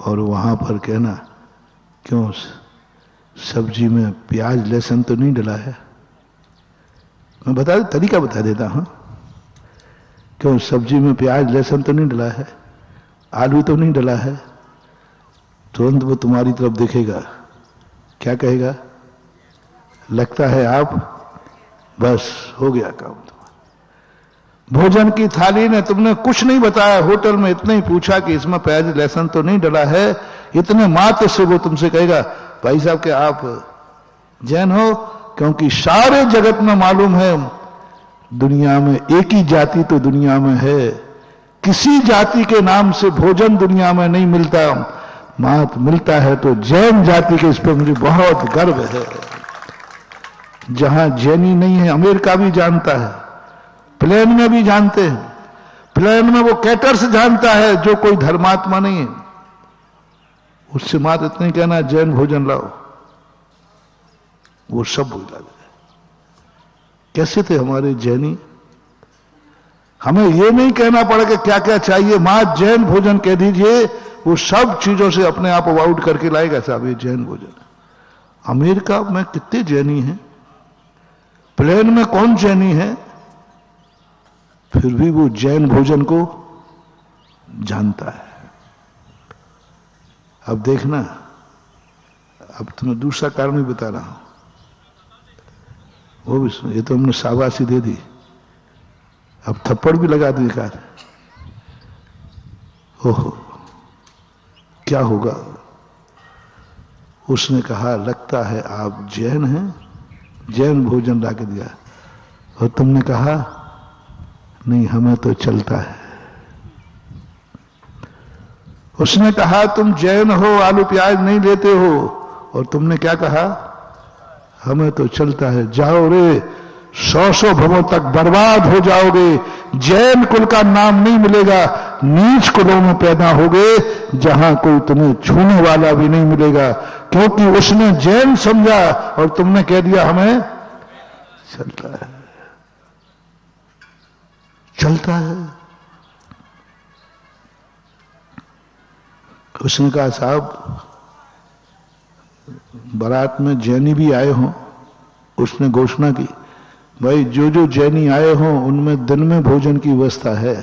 और वहां पर कहना क्यों सब्जी में प्याज लहसुन तो नहीं डला है। मैं तरीका बता देता हूं। क्यों सब्जी में प्याज लहसुन तो नहीं डला है, आलू तो नहीं डला है। तुरंत वो तुम्हारी तरफ देखेगा, क्या कहेगा? लगता है आप, बस हो गया काम तुम्हारा। भोजन की थाली ने तुमने कुछ नहीं बताया, होटल में इतना ही पूछा कि इसमें प्याज लहसुन तो नहीं डला है, इतने मात्र से वो तुमसे कहेगा भाई साहब के आप जैन हो। क्योंकि सारे जगत में मालूम है दुनिया में एक ही जाति तो दुनिया में है, किसी जाति के नाम से भोजन दुनिया में नहीं मिलता, मात्र मिलता है तो जैन जाति के। इस पर मुझे बहुत गर्व है। जहां जैनी नहीं है अमेरिका भी जानता है, प्लेन में भी जानते हैं, प्लेन में वो कैटर्स जानता है जो कोई धर्मात्मा नहीं है, उससे मात्र इतना ही कहना जैन भोजन लाओ, वो सब भूल जाते। कैसे थे हमारे जैनी? हमें ये नहीं कहना पड़ा कि क्या क्या चाहिए, मां जैन भोजन कह दीजिए, वो सब चीजों से अपने आप अवॉइड करके लाएगा साहब ये जैन भोजन। अमेरिका में कितने जैनी हैं, प्लेन में कौन जैनी है, फिर भी वो जैन भोजन को जानता है। अब देखना, अब तुम्हें दूसरा कारण भी बता रहा हूं, वो भी सुनो। ये तो हमने शाबाशी दे दी, अब थप्पड़ भी लगा दी एक आध। ओहो क्या होगा? उसने कहा लगता है आप जैन हैं, जैन भोजन ला के दिया, और तुमने कहा नहीं हमें तो चलता है। उसने कहा तुम जैन हो, आलू प्याज नहीं लेते हो, और तुमने क्या कहा? हमें तो चलता है। जाओ रे, 100 भवों तक बर्बाद हो जाओगे, जैन कुल का नाम नहीं मिलेगा, नीच कुलों में पैदा होगे जहां कोई तुम्हें छूने वाला भी नहीं मिलेगा। क्योंकि उसने जैन समझा और तुमने कह दिया हमें चलता है, चलता है। उसने कहा साहब बारात में जैनी भी आए हों, उसने घोषणा की भाई जो जो जैनी आए हों उनमें दिन में भोजन की व्यवस्था है।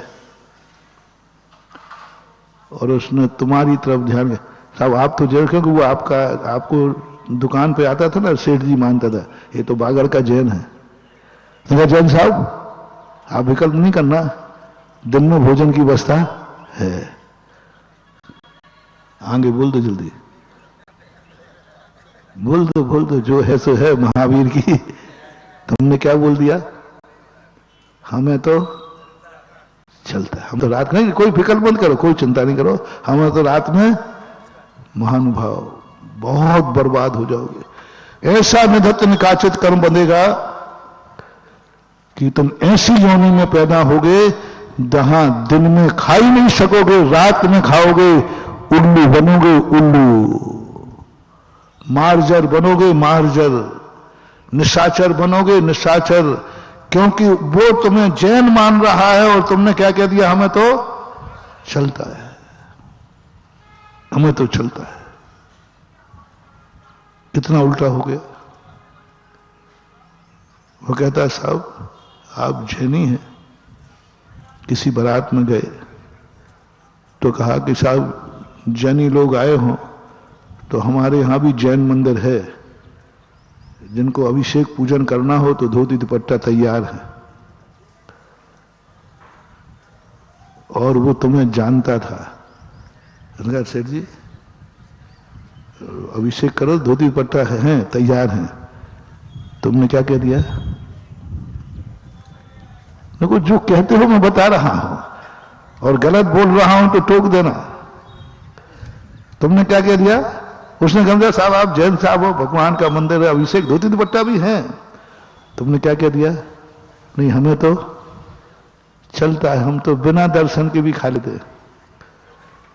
और उसने तुम्हारी तरफ ध्यान दिया, साहब आप तो जरूर, क्योंकि वो आपको दुकान पे आता था ना, सेठ जी मानता था ये तो बागड़ का जैन है। तो जैन साहब आप विकल्प नहीं करना, दिन में भोजन की व्यवस्था है। आगे बोल दो, जल्दी बोल दो, जो है सो है महावीर की। तुमने क्या बोल दिया? हमें तो चलता है, हम तो रात में, कोई फिक्र मत करो, कोई चिंता नहीं करो, हमें तो रात में महानुभाव, बहुत बर्बाद हो जाओगे। ऐसा निधत्त निकाचित कर्म बनेगा कि तुम ऐसी योनि में पैदा होगे जहां दिन में खा ही नहीं सकोगे, रात में खाओगे, उल्लू बनोगे, उल्लू, मार्जर बनोगे, मार्जर, निशाचर बनोगे, निशाचर। क्योंकि वो तुम्हें जैन मान रहा है और तुमने क्या कह दिया? हमें तो चलता है, हमें तो चलता है। कितना उल्टा हो गया। वो कहता है साहब आप जैनी हैं। किसी बारात में गए तो कहा कि साहब जैनी लोग आए हों तो हमारे यहां भी जैन मंदिर है, जिनको अभिषेक पूजन करना हो तो धोती दुपट्टा तैयार है। और वो तुम्हें जानता था। सेठ जी अभिषेक करो, धोती दुपट्टा है, तैयार है। तुमने क्या कह दिया? देखो जो कहते हो मैं बता रहा हूं, और गलत बोल रहा हूं तो टोक देना। तुमने क्या कह दिया? उसने समझा साहब आप जैन साहब हो, भगवान का मंदिर है, अभिषेक धोती दुपट्टा भी है। तुमने क्या कह दिया? नहीं हमें तो चलता है, हम तो बिना दर्शन के भी खा लेते,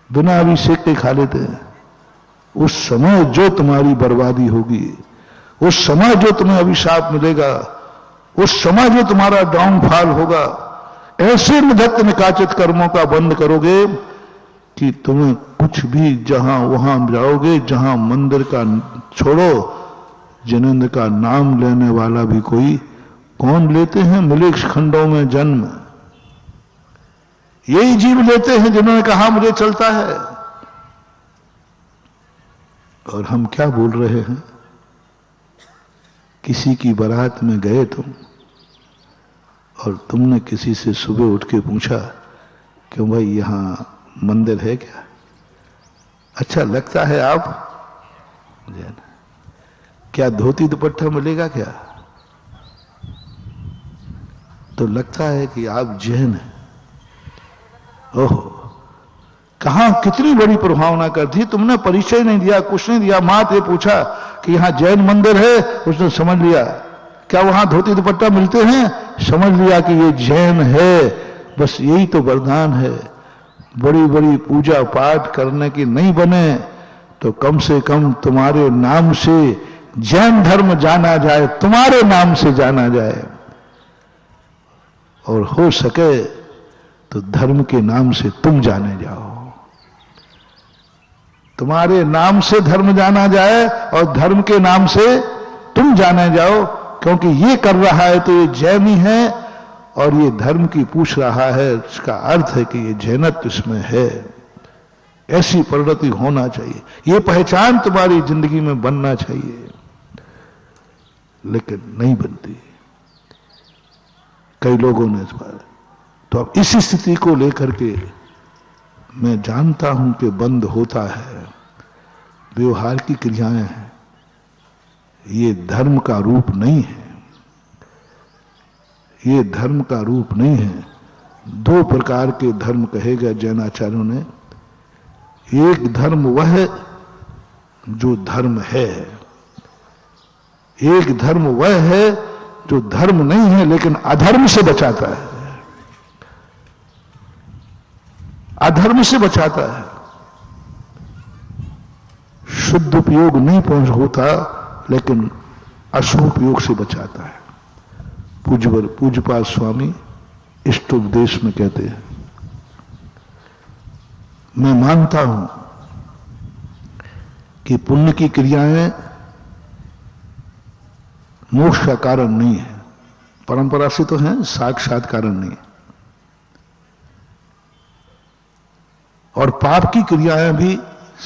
बिना अभिषेक के खा लेते हैं। उस समय जो तुम्हारी बर्बादी होगी, उस समय जो तुम्हें अभिशाप मिलेगा, उस समय जो तुम्हारा डाउनफॉल होगा, ऐसे निधत्त निकाचित कर्मों का बंद करोगे कि तुम्हें कुछ भी जहां वहां जाओगे, जहां मंदिर का छोड़ो, जिनेंद्र का नाम लेने वाला भी कोई कौन लेते हैं मिलेक्ष खंडों में जन्म? यही जीव लेते हैं जिन्होंने कहा मुझे चलता है। और हम क्या बोल रहे हैं? किसी की बारात में गए तुम और तुमने किसी से सुबह उठ के पूछा क्यों भाई यहां मंदिर है क्या? अच्छा लगता है आप जैन? क्या धोती दुपट्टा मिलेगा क्या? तो लगता है कि आप जैन हैं। ओहो, कहां कितनी बड़ी प्रभावना कर दी। तुमने परिचय नहीं दिया, कुछ नहीं दिया, मात्र ये पूछा कि यहां जैन मंदिर है, उसने समझ लिया। क्या वहां धोती दुपट्टा मिलते हैं? समझ लिया कि ये जैन है। बस यही तो वरदान है। बड़ी बड़ी पूजा पाठ करने की नहीं बने तो कम से कम तुम्हारे नाम से जैन धर्म जाना जाए, तुम्हारे नाम से जाना जाए, और हो सके तो धर्म के नाम से तुम जाने जाओ। तुम्हारे नाम से धर्म जाना जाए और धर्म के नाम से तुम जाने जाओ, क्योंकि ये कर रहा है तो ये जैन ही है और ये धर्म की पूछ रहा है, इसका अर्थ है कि ये जैनत्व इसमें है। ऐसी परिणति होना चाहिए, ये पहचान तुम्हारी जिंदगी में बनना चाहिए, लेकिन नहीं बनती कई लोगों ने इस बार। तो अब इसी स्थिति को लेकर के मैं जानता हूं कि बंद होता है। व्यवहार की क्रियाएं हैं, ये धर्म का रूप नहीं है, ये धर्म का रूप नहीं है। दो प्रकार के धर्म कहे गए जैनाचार्यों ने। एक धर्म वह है जो धर्म है, एक धर्म वह है जो धर्म नहीं है लेकिन अधर्म से बचाता है, अधर्म से बचाता है। शुद्ध उपयोग नहीं पहुंच होता लेकिन अशुभ उपयोग से बचाता है। पूज्यपाद स्वामी इष्टोपदेश में कहते हैं, मैं मानता हूं कि पुण्य की क्रियाएं मोक्ष का कारण नहीं है, परंपरा से तो है, साक्षात कारण नहीं। और पाप की क्रियाएं भी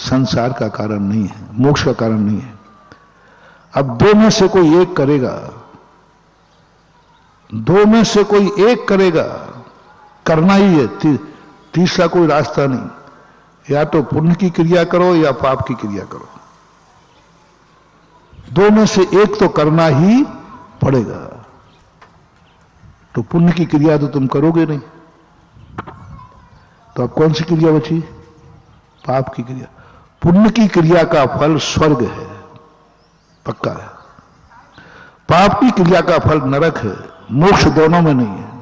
संसार का कारण नहीं है, मोक्ष का कारण नहीं है। अब दो में से कोई एक करेगा, दो में से कोई एक करेगा, करना ही है, तीसरा कोई रास्ता नहीं। या तो पुण्य की क्रिया करो या पाप की क्रिया करो, दो में से एक तो करना ही पड़ेगा। तो पुण्य की क्रिया तो तुम करोगे नहीं, तो अब कौन सी क्रिया बची? पाप की क्रिया। पुण्य की क्रिया का फल स्वर्ग है, पक्का है। पाप की क्रिया का फल नरक है, मोक्ष दोनों में नहीं है।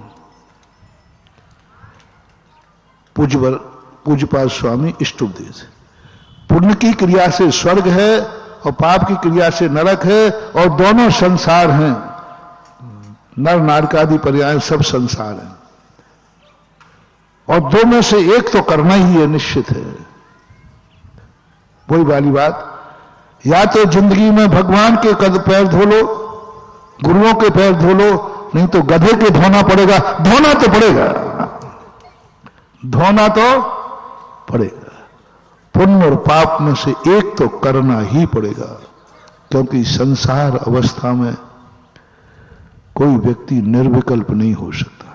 पूज्यपाद स्वामी इष्टोपदेश। पुण्य की क्रिया से स्वर्ग है और पाप की क्रिया से नरक है, और दोनों संसार हैं। नर नारकादि पर्याय सब संसार हैं, और दो में से एक तो करना ही है, निश्चित है। वही वाली बात, या तो जिंदगी में भगवान के कद पैर धो लो, गुरुओं के पैर धो लो, नहीं तो गधे के धोना पड़ेगा। धोना तो पड़ेगा, धोना तो पड़ेगा। पुण्य और पाप में से एक तो करना ही पड़ेगा, क्योंकि संसार अवस्था में कोई व्यक्ति निर्विकल्प नहीं हो सकता,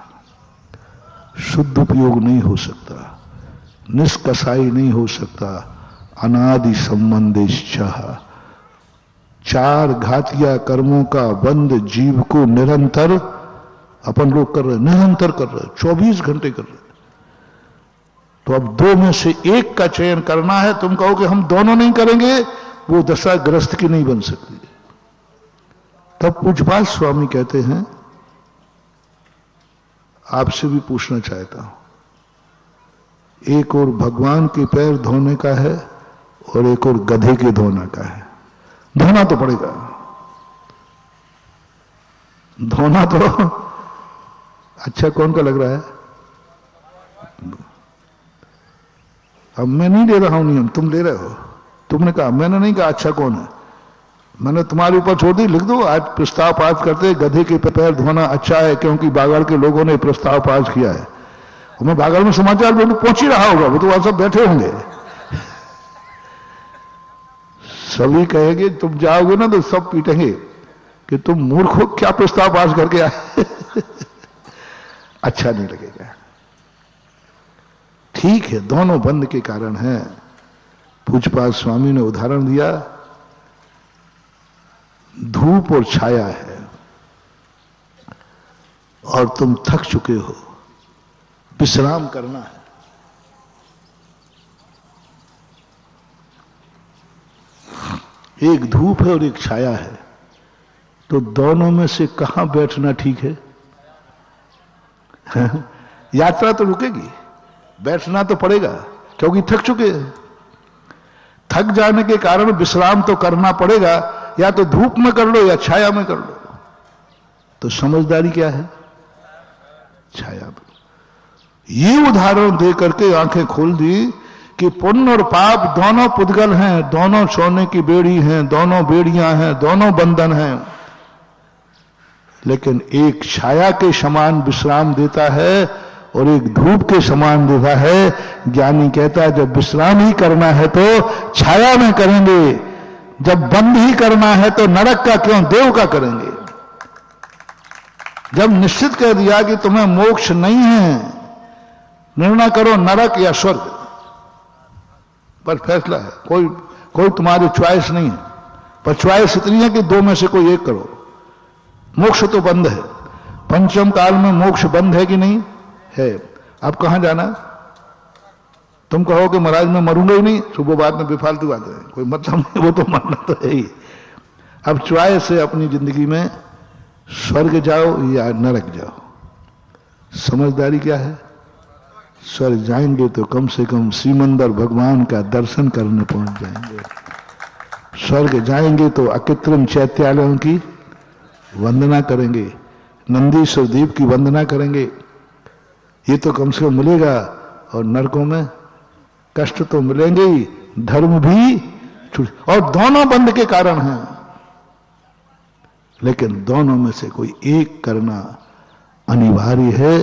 शुद्ध उपयोग नहीं हो सकता, निष्कसाई नहीं हो सकता, अनादि संबंधेश्चः। चार घातिया कर्मों का बंद जीव को निरंतर अपन लोग कर रहे, निरंतर कर रहे, 24 घंटे कर रहे। तो अब दो में से एक का चयन करना है। तुम कहो कि हम दोनों नहीं करेंगे, वो दशा ग्रस्त की नहीं बन सकती। तब पूज्यपाल स्वामी कहते हैं, आपसे भी पूछना चाहता हूं, एक और भगवान के पैर धोने का है और एक और गधे के धोने का है। धोना तो पड़ेगा, धोना तो अच्छा कौन का लग रहा है? अब मैं नहीं ले रहा हूं नियम, तुम ले रहे हो। तुमने कहा, मैंने नहीं कहा अच्छा कौन है, मैंने तुम्हारे ऊपर छोड़ दी। लिख दो, आज प्रस्ताव पास करते गधे के पैर धोना अच्छा है, क्योंकि बागड़ के लोगों ने प्रस्ताव पास किया है। और मैं बागड़ में समाचार बोलूं, पहुंच ही रहा होगा, वो तो वहां सब बैठे होंगे। सभी कहेंगे, तुम जाओगे ना तो सब पीटेंगे कि तुम मूर्ख हो, क्या प्रस्ताव पास करके आए। अच्छा नहीं लगेगा। ठीक है, दोनों बंद के कारण है। पूज्यपाल स्वामी ने उदाहरण दिया, धूप और छाया है और तुम थक चुके हो, विश्राम करना है। एक धूप है और एक छाया है, तो दोनों में से कहां बैठना ठीक है? यात्रा तो रुकेगी, बैठना तो पड़ेगा, क्योंकि थक चुके हैं। थक जाने के कारण विश्राम तो करना पड़ेगा, या तो धूप में कर लो या छाया में कर लो। तो समझदारी क्या है? छाया में। ये उदाहरण दे करके आंखें खोल दी कि पुण्य और पाप दोनों पुद्गल हैं, दोनों सोने की बेड़ी हैं, दोनों बेड़ियां हैं, दोनों बंधन हैं, लेकिन एक छाया के समान विश्राम देता है और एक धूप के समान देता है। ज्ञानी कहता है, जब विश्राम ही करना है तो छाया में करेंगे, जब बंद ही करना है तो नरक का क्यों, देव का करेंगे। जब निश्चित कर दिया कि तुम्हें मोक्ष नहीं है, निर्णय करो नरक या स्वर्ग, पर फैसला है, कोई तुम्हारी च्वाइस नहीं है। पर च्वाइस इतनी है कि दो में से कोई एक करो। मोक्ष तो बंद है, पंचम काल में मोक्ष बंद है कि नहीं है। अब कहां जाना? तुम कहो कि महाराज मैं मरूंगा ही नहीं, सुबह बाद में बेफालतू बात है, कोई मतलब नहीं, वो तो मरना तो है ही। अब च्वाइस है अपनी जिंदगी में, स्वर्ग जाओ या नरक जाओ। समझदारी क्या है? स्वर्ग जाएंगे तो कम से कम श्रीमंदर भगवान का दर्शन करने पहुंच जाएंगे। स्वर्ग जाएंगे तो अकृत्रिम चैत्यालयों की वंदना करेंगे, नंदीश्वर देव की वंदना करेंगे, ये तो कम से कम मिलेगा। और नरकों में कष्ट तो मिलेंगे ही, धर्म भी और दोनों बंद के कारण हैं। लेकिन दोनों में से कोई एक करना अनिवार्य है,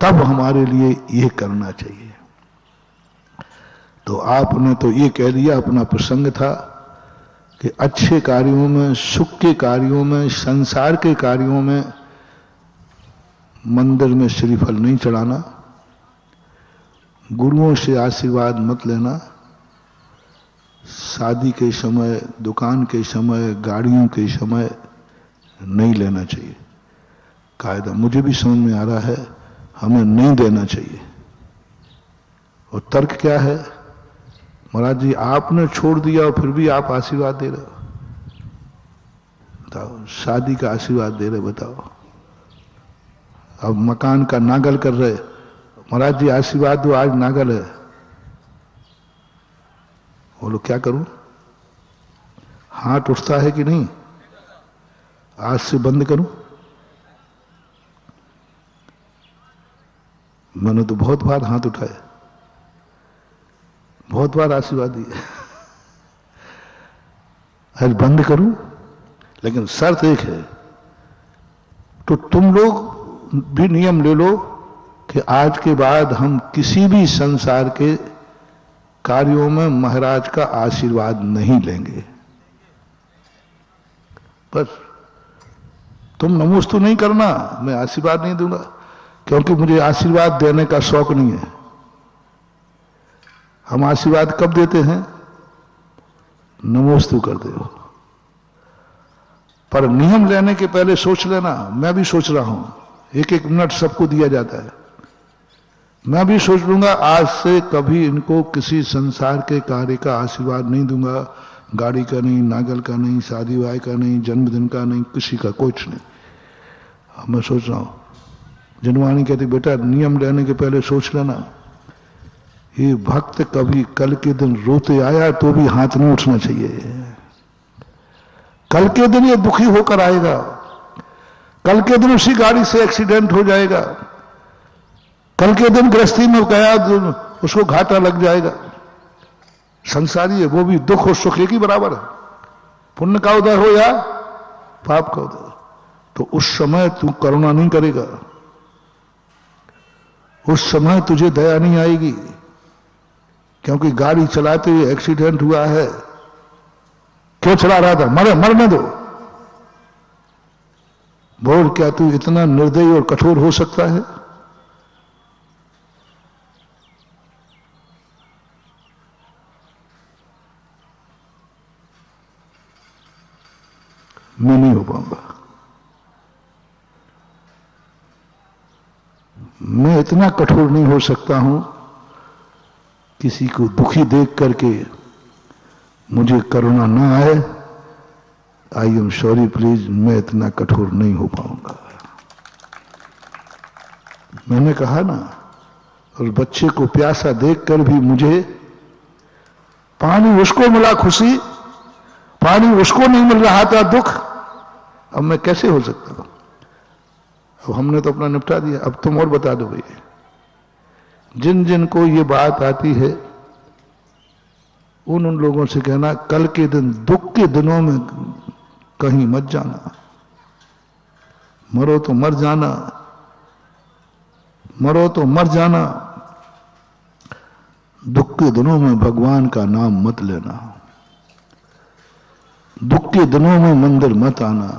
तब हमारे लिए ये करना चाहिए। तो आपने तो ये कह दिया, अपना प्रसंग था कि अच्छे कार्यों में, सुख के कार्यों में, संसार के कार्यों में मंदिर में श्रीफल नहीं चढ़ाना, गुरुओं से आशीर्वाद मत लेना, शादी के समय, दुकान के समय, गाड़ियों के समय नहीं लेना चाहिए। कायदा मुझे भी समझ में आ रहा है, हमें नहीं देना चाहिए। और तर्क क्या है? महाराज जी आपने छोड़ दिया और फिर भी आप आशीर्वाद दे रहे हो, बताओ। शादी का आशीर्वाद दे रहे, बताओ। अब मकान का नागल कर रहे, महाराज जी आशीर्वाद दो, आज नागल है। बोलो क्या करूं? हाथ उठता है कि नहीं? आज से बंद करूं? मैंने तो बहुत बार हाथ उठाए, बहुत बार आशीर्वाद दिए। आज बंद करूं? लेकिन शर्त एक है, तो तुम लोग भी नियम ले लो कि आज के बाद हम किसी भी संसार के कार्यों में महाराज का आशीर्वाद नहीं लेंगे। बस तुम नमोस्तु नहीं करना, मैं आशीर्वाद नहीं दूंगा, क्योंकि मुझे आशीर्वाद देने का शौक नहीं है। हम आशीर्वाद कब देते हैं? नमोस्तु कर दो। पर नियम लेने के पहले सोच लेना, मैं भी सोच रहा हूं, एक एक मिनट सबको दिया जाता है। मैं भी सोच लूंगा आज से कभी इनको किसी संसार के कार्य का आशीर्वाद नहीं दूंगा, गाड़ी का नहीं, नागल का नहीं, शादी ब्याह का नहीं, जन्मदिन का नहीं, किसी का कुछ नहीं। अब मैं सोच रहा हूं, जनवाणी कहती बेटा नियम लेने के पहले सोच लेना, ये भक्त कभी कल के दिन रोते आया तो भी हाथ नहीं उठना चाहिए। कल के दिन ये दुखी होकर आएगा, कल के दिन उसी गाड़ी से एक्सीडेंट हो जाएगा, कल के दिन गृहस्थी में गया उसको घाटा लग जाएगा। संसारी है, वो भी दुख और सुख एक ही बराबर है, पुण्य का उदय हो या पाप का उदय। तो उस समय तू करुणा नहीं करेगा, उस समय तुझे दया नहीं आएगी, क्योंकि गाड़ी चलाते हुए एक्सीडेंट हुआ है। क्यों चला रहा था? मरने दो। बोल, क्या तू इतना निर्दयी और कठोर हो सकता है? मैं नहीं हो पाऊंगा। मैं इतना कठोर नहीं हो सकता हूं, किसी को दुखी देख करके मुझे करुणा ना आए। आई एम सॉरी प्लीज, मैं इतना कठोर नहीं हो पाऊंगा। मैंने कहा ना, और बच्चे को प्यासा देखकर भी मुझे पानी उसको मिला खुशी, पानी उसको नहीं मिल रहा था दुख। अब मैं कैसे हो सकता हूं? अब हमने तो अपना निपटा दिया, अब तुम और बता दो भैया। जिन जिन को ये बात आती है उन लोगों से कहना कल के दिन, दुख के दिनों में कहीं मत जाना। मरो तो मर जाना, मरो तो मर जाना। दुख के दिनों में भगवान का नाम मत लेना, दुख के दिनों में मंदिर मत आना,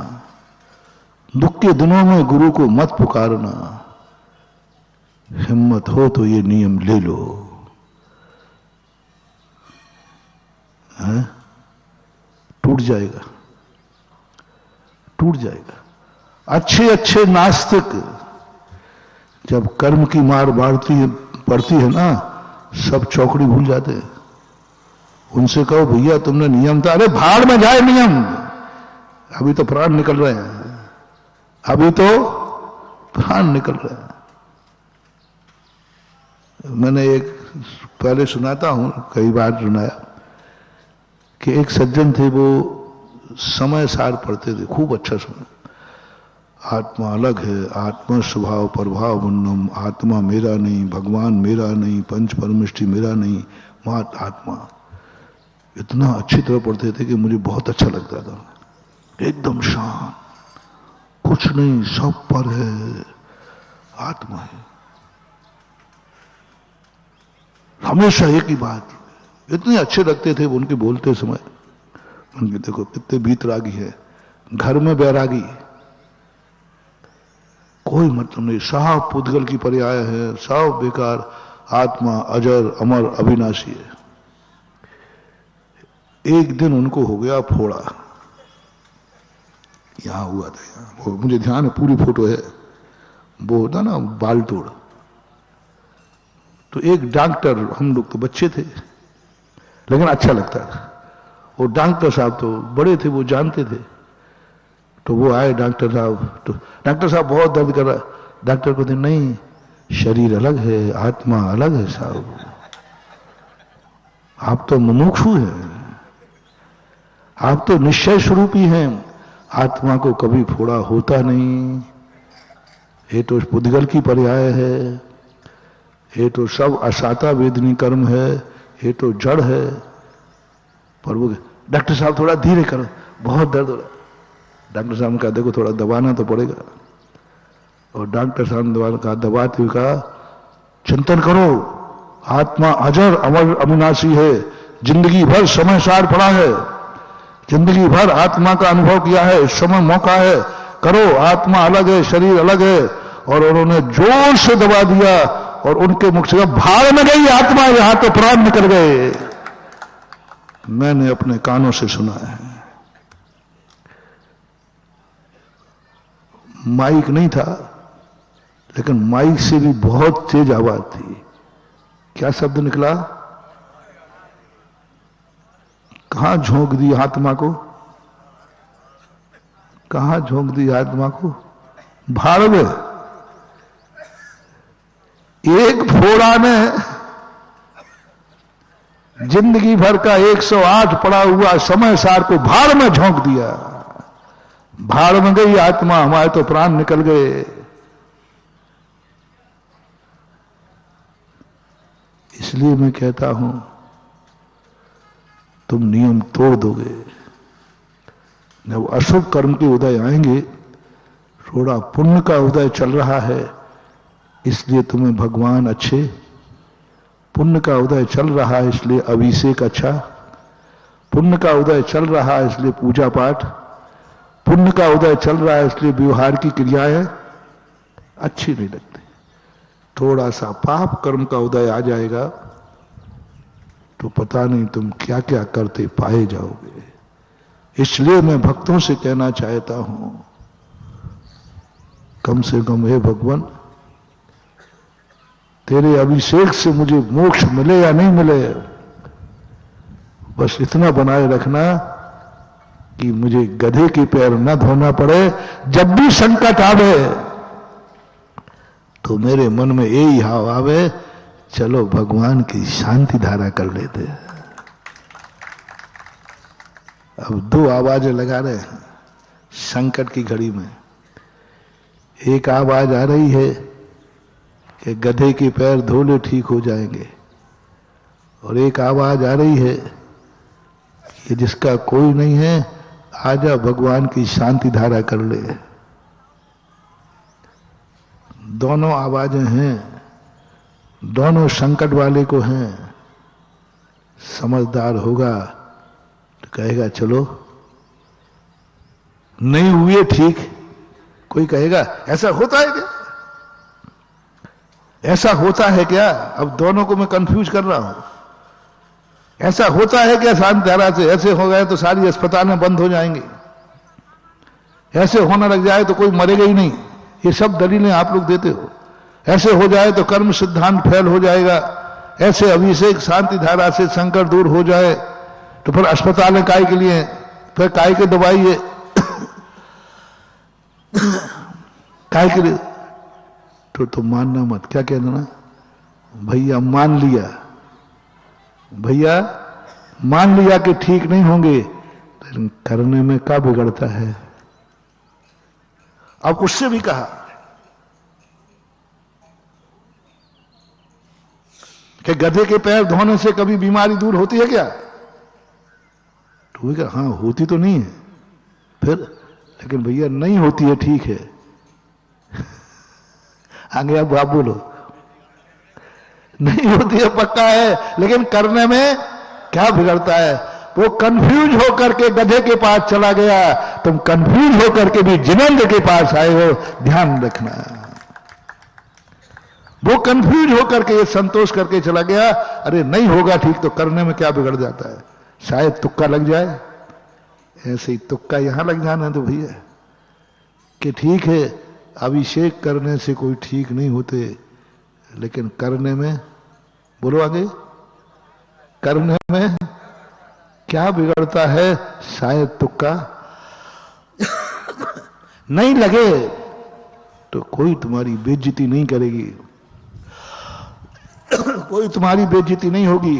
दुख के दिनों में गुरु को मत पुकारना। हिम्मत हो तो ये नियम ले लो, है? टूट जाएगा, टूट जाएगा। अच्छे अच्छे नास्तिक जब कर्म की मार पड़ती है ना, सब चौकड़ी भूल जाते हैं। उनसे कहो भैया तुमने नियम था, अरे भाड़ में जाए नियम, अभी तो प्राण निकल रहे हैं, अभी तो प्राण निकल रहे हैं। मैंने एक पहले सुनाता हूं, कई बार सुनाया कि एक सज्जन थे, वो समय सार पढ़ते थे, खूब अच्छा सुना। आत्मा अलग है, आत्मा स्वभाव प्रभाव वन्नम, आत्मा मेरा नहीं, भगवान मेरा नहीं, पंच परमिष्टि मेरा नहीं, मात आत्मा। इतना अच्छी तरह पढ़ते थे कि मुझे बहुत अच्छा लगता था। एकदम शांत, कुछ नहीं, सब पर है, आत्मा है। हमेशा एक ही बात, इतने अच्छे लगते थे वो उनके बोलते समय। उनके देखो कितने बीतरागी है, घर में बैरागी, कोई मतलब नहीं, साफ पुद्गल की पर्याय है, साफ बेकार। आत्मा अजर अमर अविनाशी है। एक दिन उनको हो गया फोड़ा, यहां हुआ था, यहां वो मुझे ध्यान है, पूरी फोटो है। वो होता ना बाल तोड़, तो एक डॉक्टर, हम लोग तो बच्चे थे लेकिन अच्छा लगता था, वो डॉक्टर साहब तो बड़े थे, वो जानते थे। तो वो आए डॉक्टर साहब, तो डॉक्टर साहब बहुत दर्द कर रहा है। डॉक्टर को थे, नहीं शरीर अलग है, आत्मा अलग है साहब, आप तो मुमुक्षु हैं, आप तो निश्चय स्वरूपी हैं, आत्मा को कभी फोड़ा होता नहीं। ये तो पुद्गल की पर्याय है, ये तो सब असाता वेदनी कर्म है, ये तो जड़ है। पर वो डॉक्टर साहब थोड़ा धीरे करो, बहुत दर्द हो रहा है। डॉक्टर साहब ने कहा देखो थोड़ा दबाना तो पड़ेगा, और डॉक्टर साहब ने कहा दबाते हुए कहा चिंतन करो, आत्मा अजर अमर अविनाशी है, जिंदगी भर समय सार पड़ा है, जिंदगी भर आत्मा का अनुभव किया है, इस समय मौका है, करो, आत्मा अलग है, शरीर अलग है। और उन्होंने जोर से दबा दिया और उनके मुख से भाड़ में गई आत्मा, यहां तो प्राण निकल गए। मैंने अपने कानों से सुना है, माइक नहीं था लेकिन माइक से भी बहुत तेज आवाज थी। क्या शब्द निकला? कहां झोंक दी आत्मा को? कहां झोंक दी आत्मा को? भाड़ में। एक फोड़ा ने जिंदगी भर का 108 पड़ा हुआ समय सार को भाड़ में झोंक दिया। भाड़ में गई आत्मा, हमारे तो प्राण निकल गए। इसलिए मैं कहता हूं, तुम नियम तोड़ दोगे। जब अशुभ कर्म के उदय आएंगे, थोड़ा पुण्य का उदय चल रहा है, इसलिए तुम्हें भगवान अच्छे। पुण्य का उदय चल रहा है इसलिए अभिषेक अच्छा। पुण्य का उदय चल रहा है इसलिए पूजा पाठ। पुण्य का उदय चल रहा है इसलिए व्यवहार की क्रियाएं अच्छी नहीं लगती। थोड़ा सा पाप कर्म का उदय आ जाएगा तो पता नहीं तुम क्या क्या करते पाए जाओगे। इसलिए मैं भक्तों से कहना चाहता हूं, कम से कम हे भगवान, तेरे अभिषेक से मुझे मोक्ष मिले या नहीं मिले, बस इतना बनाए रखना कि मुझे गधे के पैर न धोना पड़े। जब भी संकट आवे तो मेरे मन में यही भाव आवे, चलो भगवान की शांति धारा कर लेते हैं। अब दो आवाजें लगा रहे हैं संकट की घड़ी में। एक आवाज आ रही है कि गधे के पैर धो ले ठीक हो जाएंगे, और एक आवाज आ रही है कि जिसका कोई नहीं है आजा भगवान की शांति धारा कर ले। दोनों आवाजें हैं, दोनों संकट वाले को हैं। समझदार होगा तो कहेगा चलो, नहीं हुए ठीक। कोई कहेगा ऐसा होता है क्या? ऐसा होता है क्या? अब दोनों को मैं कंफ्यूज कर रहा हूं। ऐसा होता है क्या शांति धारा से? ऐसे हो गए तो सारी अस्पतालें बंद हो जाएंगी, ऐसे होने लग जाए तो कोई मरेगा ही नहीं। ये सब दलीलें आप लोग देते हो। ऐसे हो जाए तो कर्म सिद्धांत फेल हो जाएगा, ऐसे अभिषेक शांति धारा से संकट दूर हो जाए तो फिर अस्पतालें काय के लिए, फिर काय के दवाई है काय के लिए? तो मानना मत। क्या कहना ना, भैया मान लिया, भैया मान लिया कि ठीक नहीं होंगे, लेकिन करने में क्या बिगड़ता है? अब उससे भी कहा कि गधे के पैर धोने से कभी बीमारी दूर होती है क्या? तो वो कहा हाँ होती तो नहीं है। फिर लेकिन भैया नहीं होती है, ठीक है। आगे अब आप बोलो, नहीं होती है पक्का है, लेकिन करने में क्या बिगड़ता है? वो कंफ्यूज होकर के गधे के पास चला गया, तुम कंफ्यूज होकर के भी जिनेंद्र के पास आए हो, ध्यान रखना। वो कंफ्यूज होकर के ये संतोष करके चला गया, अरे नहीं होगा ठीक तो करने में क्या बिगड़ जाता है, शायद तुक्का लग जाए। ऐसे ही तुक्का यहां लग जाना तो भैया कि ठीक है अभिषेक करने से कोई ठीक नहीं होते, लेकिन करने में, बोलो आगे, करने में क्या बिगड़ता है? शायद तुक्का नहीं लगे तो कोई तुम्हारी बेइज्जती नहीं करेगी, कोई तुम्हारी बेइज्जती नहीं होगी,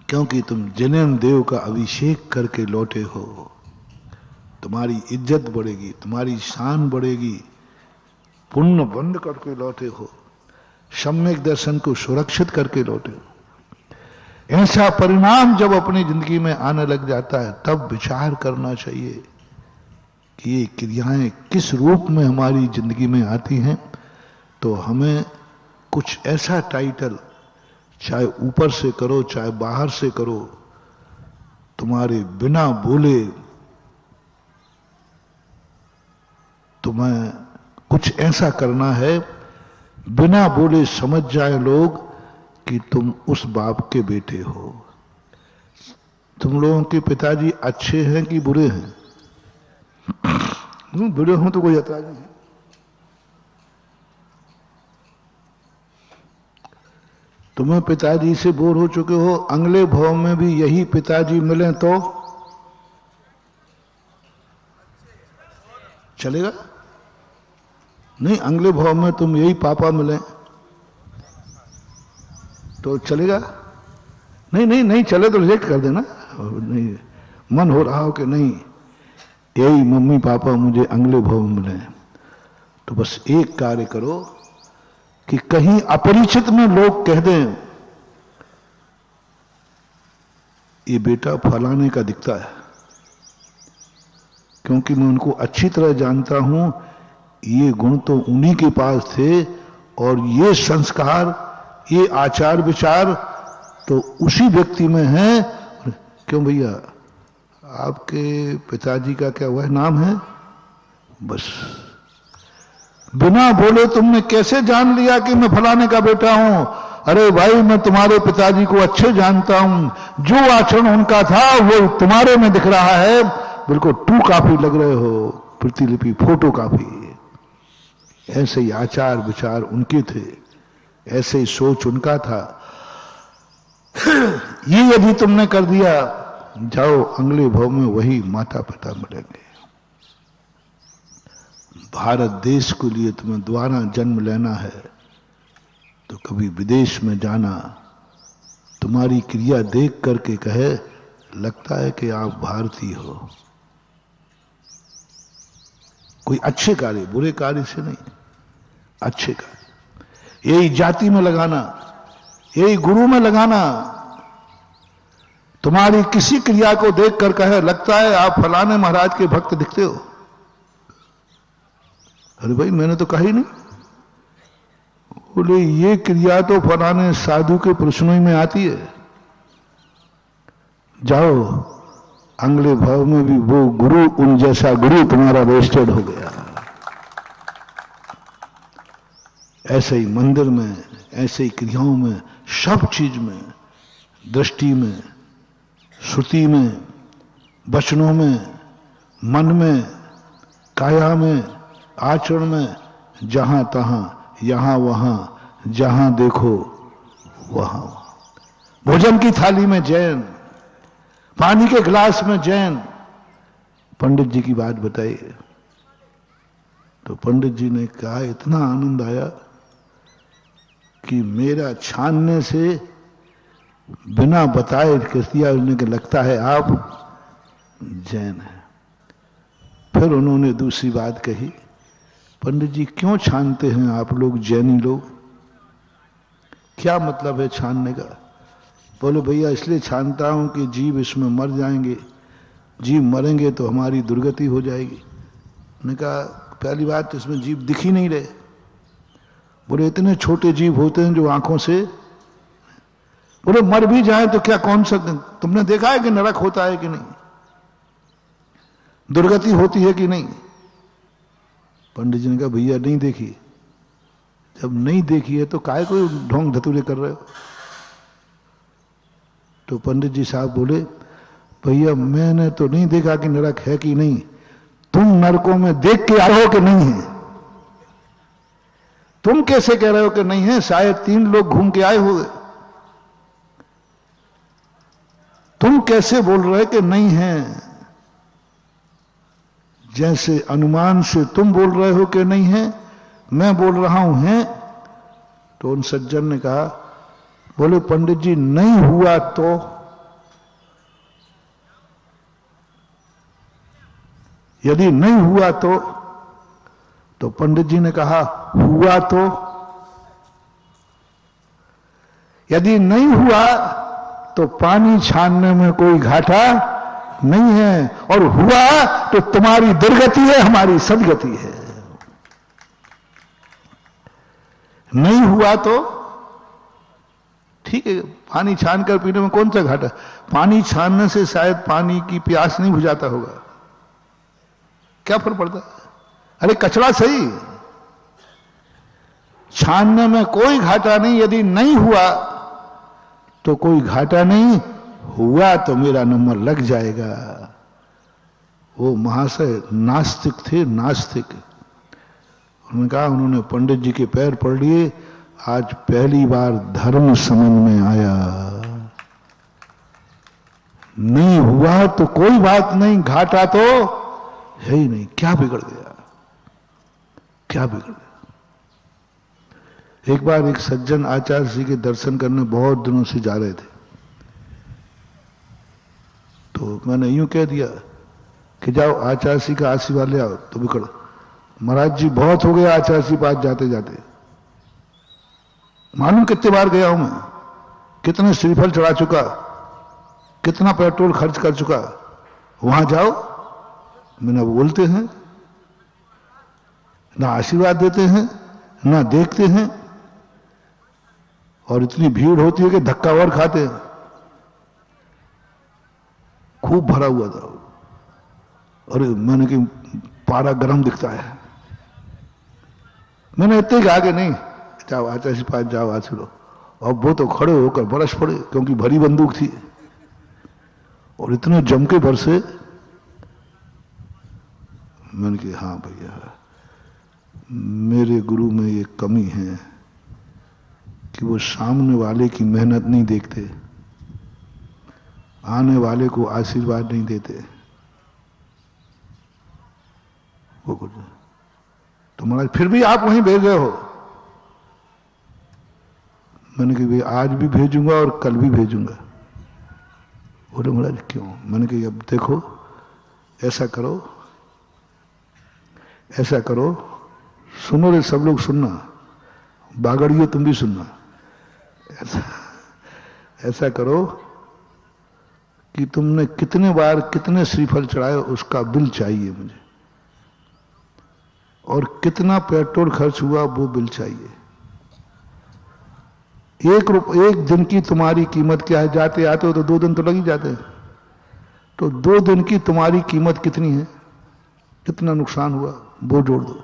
क्योंकि तुम जन्म देव का अभिषेक करके लौटे हो। तुम्हारी इज्जत बढ़ेगी, तुम्हारी शान बढ़ेगी, पुण्य बंद करके लौटे हो, सम्यक दर्शन को सुरक्षित करके लौटे हो। ऐसा परिणाम जब अपनी जिंदगी में आने लग जाता है, तब विचार करना चाहिए कि ये क्रियाएं किस रूप में हमारी जिंदगी में आती हैं। तो हमें कुछ ऐसा टाइटल, चाहे ऊपर से करो चाहे बाहर से करो, तुम्हारे बिना बोले तुम्हें कुछ ऐसा करना है, बिना बोले समझ जाए लोग कि तुम उस बाप के बेटे हो। तुम लोगों के पिताजी अच्छे हैं कि बुरे हैं? बुरे हों तो कोई ऐतराज नहीं, तुम्हें पिताजी से बोर हो चुके हो, अगले भाव में भी यही पिताजी मिले तो चलेगा? नहीं, अगले भाव में तुम यही पापा मिले तो चलेगा? नहीं नहीं नहीं चले तो रिजेक्ट कर देना। नहीं, मन हो रहा हो कि नहीं यही मम्मी पापा मुझे अगले भाव में मिले, तो बस एक कार्य करो कि कहीं अपरिचित में लोग कह दें ये बेटा फलाने का दिखता है, क्योंकि मैं उनको अच्छी तरह जानता हूं, ये गुण तो उन्हीं के पास थे और ये संस्कार, ये आचार विचार तो उसी व्यक्ति में है। क्यों भैया, आपके पिताजी का क्या वह नाम है? बस बिना बोले तुमने कैसे जान लिया कि मैं फलाने का बेटा हूं? अरे भाई, मैं तुम्हारे पिताजी को अच्छे जानता हूं, जो आचरण उनका था वो तुम्हारे में दिख रहा है, बिल्कुल टू कॉपी लग रहे हो, प्रतिलिपि, फोटो कॉपी। ऐसे ही आचार विचार उनके थे, ऐसे ही सोच उनका था। ये यदि तुमने कर दिया, जाओ अगले भाव में वही माता पिता मिलेंगे। भारत देश के लिए तुम्हें दोबारा जन्म लेना है तो कभी विदेश में जाना, तुम्हारी क्रिया देख करके कहे लगता है कि आप भारतीय हो। कोई अच्छे कार्य, बुरे कार्य से नहीं, अच्छे कार्य, यही जाति में लगाना, यही गुरु में लगाना। तुम्हारी किसी क्रिया को देख कर कहे लगता है आप फलाने महाराज के भक्त दिखते हो। अरे भाई, मैंने तो कहा ही नहीं। बोले ये क्रिया तो फलाने साधु के प्रश्नों में आती है। जाओ अगले भाव में भी वो गुरु, उन जैसा गुरु तुम्हारा रजिस्टर्ड हो गया। ऐसे ही मंदिर में, ऐसे ही क्रियाओं में, सब चीज में, दृष्टि में, श्रुति में, वचनों में, मन में, काया में, आचरण में, जहां तहां, यहां वहां, जहां देखो वहां। भोजन की थाली में जैन, पानी के गिलास में जैन। पंडित जी की बात बताइए तो पंडित जी ने कहा इतना आनंद आया कि मेरा छानने से बिना बताए किया उन्हें कि लगता है आप जैन हैं। फिर उन्होंने दूसरी बात कही, पंडित जी क्यों छानते हैं आप लोग जैनी लोग? क्या मतलब है छानने का? बोले भैया इसलिए छानता हूं कि जीव इसमें मर जाएंगे, जीव मरेंगे तो हमारी दुर्गति हो जाएगी। मैंने कहा पहली बात तो इसमें जीव दिख ही नहीं रहे। बोले इतने छोटे जीव होते हैं जो आंखों से, बोले मर भी जाए तो क्या, कौन सा, तुमने देखा है कि नरक होता है कि नहीं, दुर्गति होती है कि नहीं? पंडित जी ने कहा भैया नहीं देखी। जब नहीं देखी है तो काय कोई ढोंग धतूरे कर रहे हो? तो पंडित जी साहब बोले भैया मैंने तो नहीं देखा कि नरक है कि नहीं, तुम नरकों में देख के आए हो कि नहीं है? तुम कैसे कह रहे हो कि नहीं है? शायद 3 लोग घूम के आए हुए, तुम कैसे बोल रहे कि नहीं है? जैसे अनुमान से तुम बोल रहे हो कि नहीं है, मैं बोल रहा हूं है। तो उन सज्जन ने कहा, बोले पंडित जी नहीं हुआ तो? यदि नहीं हुआ तो पंडित जी ने कहा हुआ तो? यदि नहीं हुआ तो पानी छानने में कोई घाटा नहीं है, और हुआ तो तुम्हारी दुर्गति है, हमारी सदगति है। नहीं हुआ तो ठीक है, पानी छान कर पीने में कौन सा घाटा? पानी छानने से शायद पानी की प्यास नहीं बुझाता होगा, क्या फर्क पड़ता है? अरे कचरा सही, छानने में कोई घाटा नहीं। यदि नहीं हुआ तो कोई घाटा नहीं, हुआ तो मेरा नंबर लग जाएगा। वो महाशय नास्तिक थे, नास्तिक। उन्होंने कहा, उन्होंने पंडित जी के पैर पड़ लिए आज पहली बार धर्म समझ में आया। नहीं हुआ तो कोई बात नहीं, घाटा तो है ही नहीं। क्या बिगड़ गया, क्या बिगड़ गया। एक बार एक सज्जन आचार्य जी के दर्शन करने बहुत दिनों से जा रहे थे, तो मैंने यूं कह दिया कि जाओ आचार्य जी का आशीर्वाद ले आओ। तो बिगड़, महाराज जी बहुत हो गया आचार्य जी पास जाते जाते, मालूम कितने बार गया हूं मैं, कितने श्रीफल चढ़ा चुका, कितना पेट्रोल खर्च कर चुका। वहां जाओ, मैंने बोलते हैं ना, आशीर्वाद देते हैं ना, देखते हैं, और इतनी भीड़ होती है कि धक्का और खाते हैं। खूब भरा हुआ था, और मैंने कि पारा गर्म दिखता है। मैंने इतने कहा कि नहीं, जाओ आचार्य जी पास जाओ, आशीर्वाद लो। और वो तो खड़े होकर बरस पड़े, क्योंकि भरी बंदूक थी, और इतने जम के बरसे। मैंने कहा हाँ भैया, मेरे गुरु में ये कमी है कि वो सामने वाले की मेहनत नहीं देखते, आने वाले को आशीर्वाद नहीं देते। वो कुछ तो महाराज फिर भी आप वहीं भेज रहे हो। मैंने कहा भाई आज भी भेजूंगा और कल भी भेजूंगा। बोले महाराज क्यों? मैंने कहा अब देखो, ऐसा करो, ऐसा करो, सुनो रे सब लोग, सुनना, बागड़ियो तुम भी सुनना। ऐसा करो कि तुमने कितने बार कितने श्रीफल चढ़ाए उसका बिल चाहिए मुझे, और कितना पेट्रोल खर्च हुआ वो बिल चाहिए। एक दिन की तुम्हारी कीमत क्या है? जाते आते हो तो 2 दिन तो लग ही जाते हैं, तो 2 दिन की तुम्हारी कीमत कितनी है, कितना नुकसान हुआ वो जोड़ दो,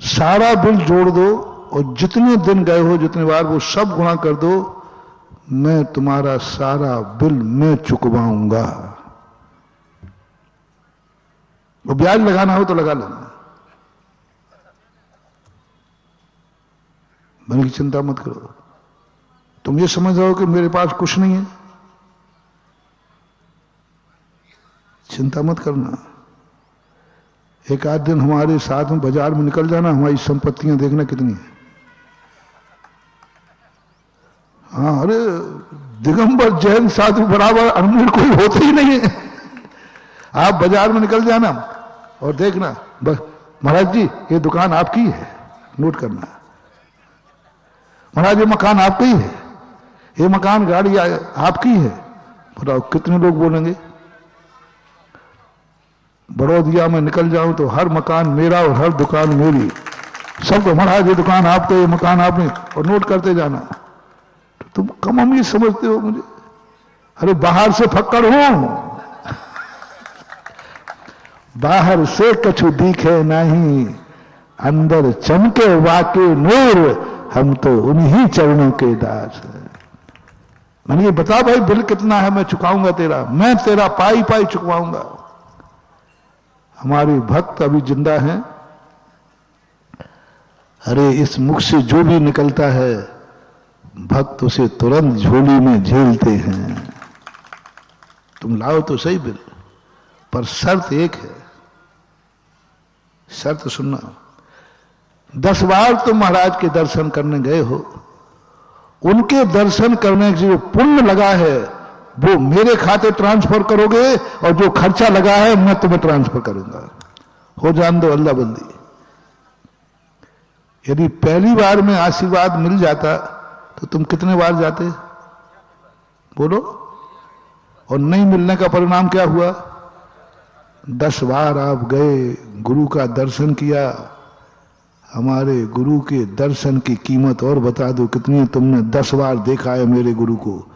सारा बिल जोड़ दो, और जितने दिन गए हो, जितने बार, वो सब गुणा कर दो। मैं तुम्हारा सारा बिल मैं चुकवाऊंगा। वो ब्याज लगाना हो तो लगा लेना। मैंने की चिंता मत करो, तुम ये समझ रहे हो कि मेरे पास कुछ नहीं है, चिंता मत करना। एक आध दिन हमारे साथ में बाजार में निकल जाना, हमारी संपत्तियां देखना कितनी है। हाँ, अरे दिगंबर जैन साधु बराबर अमीर कोई होते ही नहीं है। आप बाजार में निकल जाना और देखना, बस महाराज जी ये दुकान आपकी है, नोट करना। महाराज ये मकान आपका ही है, ये मकान गाड़ी आपकी है। बताओ कितने लोग बोलेंगे? बड़ौदिया में निकल जाऊं तो हर मकान मेरा और हर दुकान मेरी। सबको महाराज ये दुकान आपको, ये मकान आपने, और नोट करते जाना। तो तुम कम अमीर समझते हो मुझे? अरे बाहर से फक्कड़ हूं, बाहर से कछु दिखे नहीं, अंदर चमके वाके नूर, हम तो उन्हीं चरणों के दास हैं। मैंने ये बता भाई बिल कितना है, मैं चुकाऊंगा तेरा, मैं तेरा पाई पाई चुकवाऊंगा। हमारे भक्त अभी जिंदा हैं। अरे इस मुख से जो भी निकलता है भक्त उसे तुरंत झोली में झेलते हैं। तुम लाओ तो सही बिल, पर शर्त एक है, शर्त सुनना। 10 बार तुम महाराज के दर्शन करने गए हो, उनके दर्शन करने से जो पुण्य लगा है वो मेरे खाते ट्रांसफर करोगे, और जो खर्चा लगा है मैं तुम्हें ट्रांसफर करूंगा। हो जान दो अल्लाह बंदी। यदि पहली बार में आशीर्वाद मिल जाता तो तुम कितने बार जाते? बोलो। और नहीं मिलने का परिणाम क्या हुआ? 10 बार आप गए, गुरु का दर्शन किया। हमारे गुरु के दर्शन की कीमत और बता दो कितनी? तुमने 10 बार देखा है मेरे गुरु को।